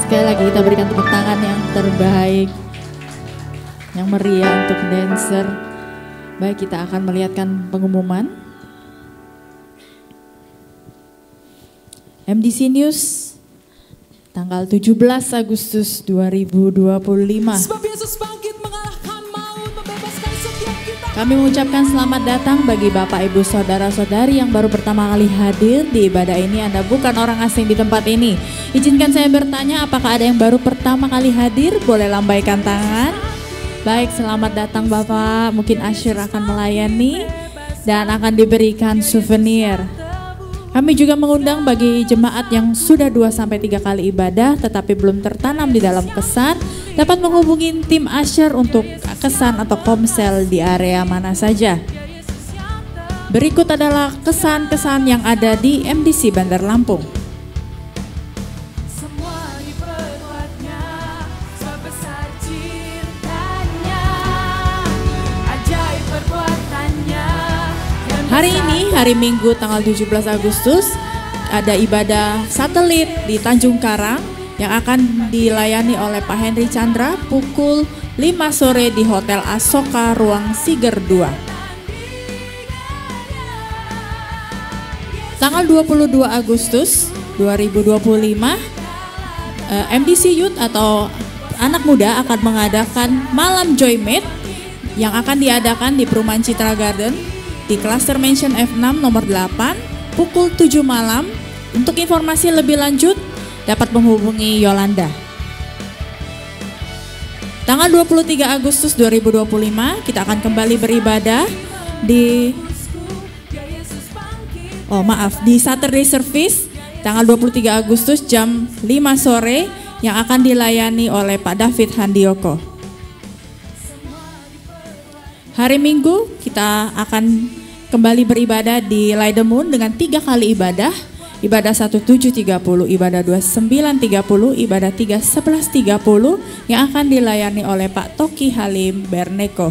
Sekali lagi kita berikan tepuk tangan yang terbaik, yang meriah untuk dancer. Baik, kita akan melihatkan pengumuman. MDC News tanggal 17 Agustus 2025. Sebab Yesus bangkit mengalahkan maut, membebaskan setiap kita. Kami mengucapkan selamat datang bagi Bapak, Ibu, Saudara-saudari yang baru pertama kali hadir di ibadah ini. Anda bukan orang asing di tempat ini. Izinkan saya bertanya, apakah ada yang baru pertama kali hadir? Boleh lambaikan tangan. Baik, selamat datang Bapak. Mungkin Asyir akan melayani dan akan diberikan souvenir. Kami juga mengundang bagi jemaat yang sudah 2-3 kali ibadah tetapi belum tertanam di dalam kesan, dapat menghubungi tim Asyir untuk kesan atau komsel di area mana saja. Berikut adalah kesan-kesan yang ada di MDC Bandar Lampung. Semua diperbuatnya, sebesar cintanya, ajaib perbuatannya. Hari ini, hari Minggu tanggal 17 Agustus, ada ibadah satelit di Tanjung Karang yang akan dilayani oleh Pak Henry Chandra pukul 5 sore di Hotel Asoka Ruang Siger 2. Tanggal 22 Agustus 2025, MDC Youth atau anak muda akan mengadakan Malam Joy Mate yang akan diadakan di Perumahan Citra Garden di Cluster Mansion F6 nomor 8 pukul 7 malam. Untuk informasi lebih lanjut dapat menghubungi Yolanda. Tanggal 23 Agustus 2025 kita akan kembali beribadah di di Saturday Service tanggal 23 Agustus jam 5 sore yang akan dilayani oleh Pak David Handioko. Hari Minggu kita akan kembali beribadah di Light the Moon dengan 3 kali ibadah. Ibadah 17.30, ibadah 29.30, ibadah 11.30 yang akan dilayani oleh Pak Toki Halim Berneko.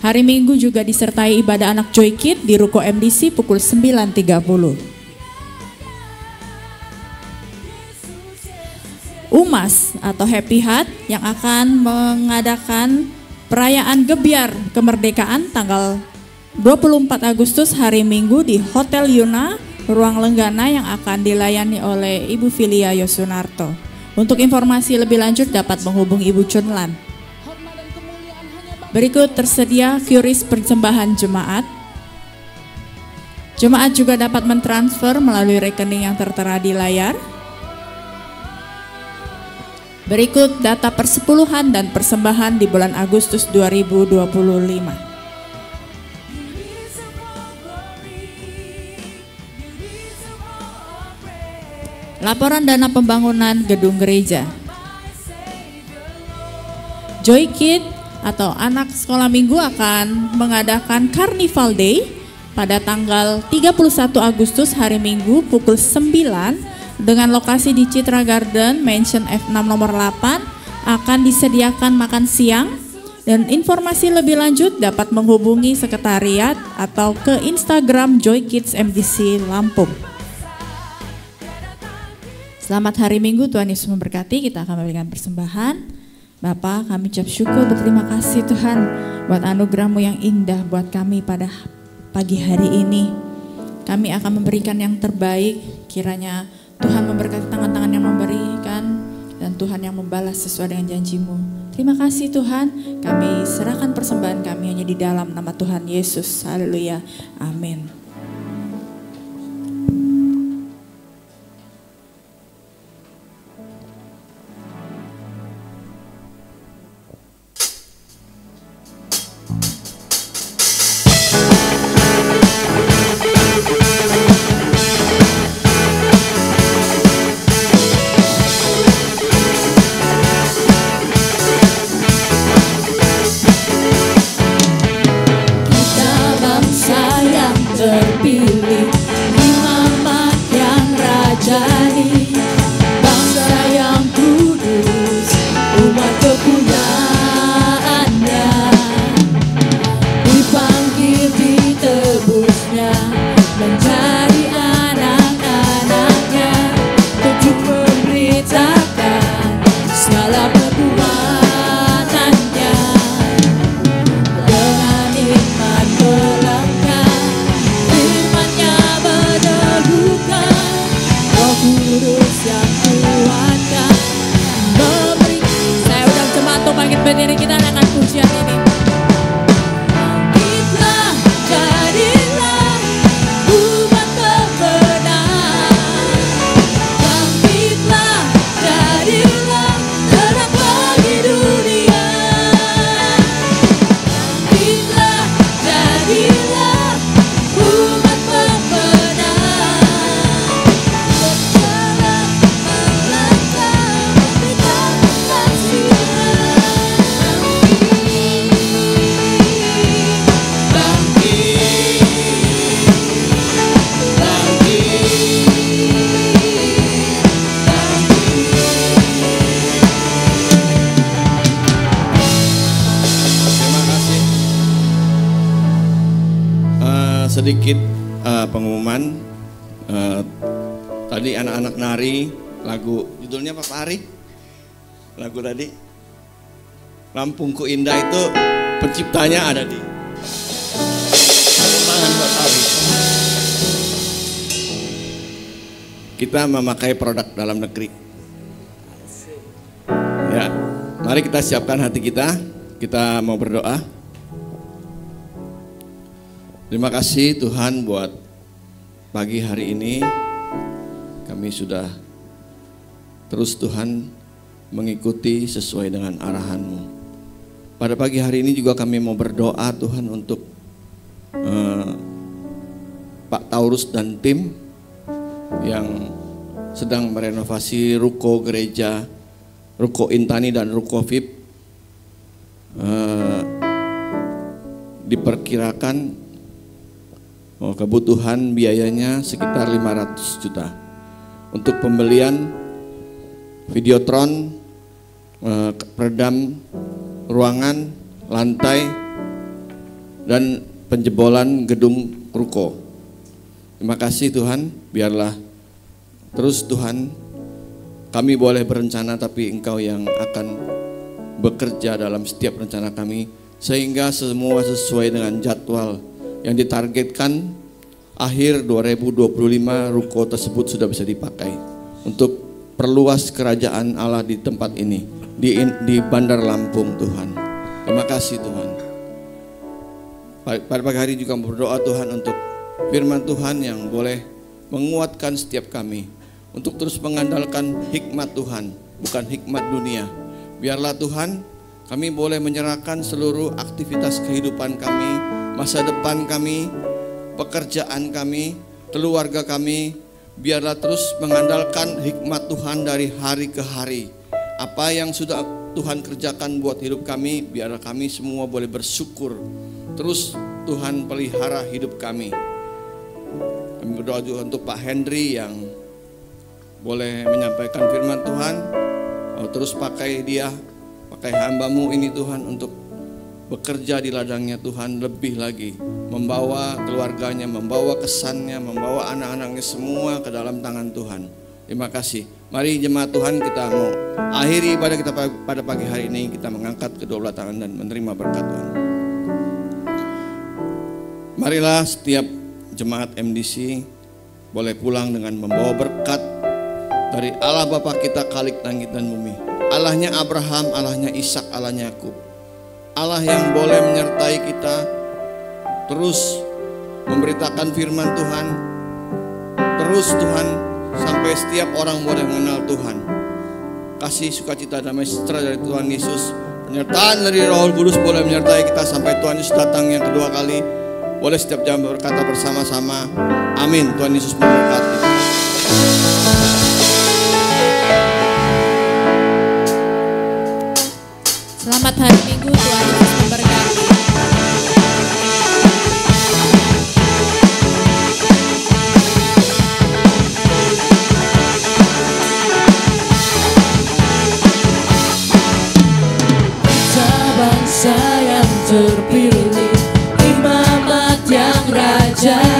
Hari Minggu juga disertai ibadah anak Joy Kid di Ruko MDC pukul 9.30. Umas atau Happy Heart yang akan mengadakan perayaan gebiar kemerdekaan tanggal 24 Agustus hari Minggu di Hotel Yuna Ruang Lenggana yang akan dilayani oleh Ibu Filia Yosunarto. Untuk informasi lebih lanjut dapat menghubungi Ibu Chunlan. Berikut tersedia QRIS persembahan jemaat. Jemaat juga dapat mentransfer melalui rekening yang tertera di layar. Berikut data persepuluhan dan persembahan di bulan Agustus 2025. Laporan dana pembangunan gedung gereja. Joy Kid atau anak sekolah minggu akan mengadakan Carnival Day pada tanggal 31 Agustus hari Minggu pukul 9 dengan lokasi di Citra Garden Mansion F6 nomor 8. Akan disediakan makan siang dan informasi lebih lanjut dapat menghubungi sekretariat atau ke Instagram Joy Kids MDC Lampung. Selamat hari Minggu, Tuhan Yesus memberkati. Kita akan memberikan persembahan. Bapa, kami ucap syukur, berterima kasih Tuhan buat anugerah-Mu yang indah buat kami pada pagi hari ini. Kami akan memberikan yang terbaik, kiranya Tuhan memberkati tangan-tangan yang memberikan dan Tuhan yang membalas sesuai dengan janji-Mu. Terima kasih Tuhan, kami serahkan persembahan kami hanya di dalam nama Tuhan Yesus. Haleluya, amin. terpilih, imamat yang rajani, bangsa yang kudus, umat kepunyaannya, dipanggil ditebusnya, menjadi anak-anaknya, untuk memberitakan segala perbuatannya. Dengan iman melangkah, firman-Nya meneguhkan, Roh Kudus yang kuatkan, memberi. Saya undang jemaat untuk bangkit berdiri, kita akan pujian ini. Bangkitlah, jadilah umat pemenang. Bangkitlah, jadilah terang bagi dunia. Bangkitlah, jadilah umat pemenang. Berjalan melangkah, memberikan kesaksian. Terima kasih. Sedikit pengumuman. Tadi anak-anak nari lagu judulnya apa Pak Ari? Lagu tadi Lampungku Indah itu penciptanya ada di tangan Pak Ari. Kita memakai produk dalam negeri. Ya, mari kita siapkan hati kita. Kita mau berdoa. Terima kasih Tuhan buat pagi hari ini. Kami sudah terus Tuhan mengikuti sesuai dengan arahan-Mu. Pada pagi hari ini juga kami mau berdoa Tuhan untuk Pak Taurus dan tim yang sedang merenovasi ruko gereja, ruko Intani dan ruko VIP. Diperkirakan kebutuhan biayanya sekitar 500 juta untuk pembelian videotron, peredam ruangan, lantai, dan penjebolan gedung ruko. Terima kasih Tuhan, biarlah terus Tuhan kami boleh berencana tapi Engkau yang akan bekerja dalam setiap rencana kami sehingga semua sesuai dengan jadwal yang ditargetkan. Akhir 2025 ruko tersebut sudah bisa dipakai untuk perluas kerajaan Allah di tempat ini, di Bandar Lampung Tuhan. Terima kasih Tuhan. Pada pagi hari juga berdoa Tuhan untuk firman Tuhan yang boleh menguatkan setiap kami untuk terus mengandalkan hikmat Tuhan, bukan hikmat dunia. Biarlah Tuhan kami boleh menyerahkan seluruh aktivitas kehidupan kami, masa depan kami, pekerjaan kami, keluarga kami, biarlah terus mengandalkan hikmat Tuhan dari hari ke hari. Apa yang sudah Tuhan kerjakan buat hidup kami, biarlah kami semua boleh bersyukur. Terus Tuhan pelihara hidup kami. Kami berdoa juga untuk Pak Henry yang boleh menyampaikan firman Tuhan. Terus pakai dia, pakai hamba-Mu ini Tuhan untuk bekerja di ladangnya Tuhan lebih lagi, membawa keluarganya, membawa kesannya, membawa anak-anaknya semua ke dalam tangan Tuhan. Terima kasih. Mari jemaat Tuhan, kita mau akhiri ibadah kita pada pagi hari ini. Kita mengangkat kedua belah tangan dan menerima berkat Tuhan. Marilah setiap jemaat MDC boleh pulang dengan membawa berkat dari Allah Bapa kita Khalik langit dan bumi. Allahnya Abraham, Allahnya Ishak, Allahnya Yakub. Allah yang boleh menyertai kita, terus memberitakan firman Tuhan, terus Tuhan sampai setiap orang boleh mengenal Tuhan. Kasih sukacita damai sejahtera dari Tuhan Yesus, penyertaan dari Roh Kudus boleh menyertai kita sampai Tuhan Yesus datang yang kedua kali. Boleh setiap jam berkata bersama-sama, amin. Tuhan Yesus memberkati. Selamat hari Minggu, Tuhan Yesus memberkati. Ajaib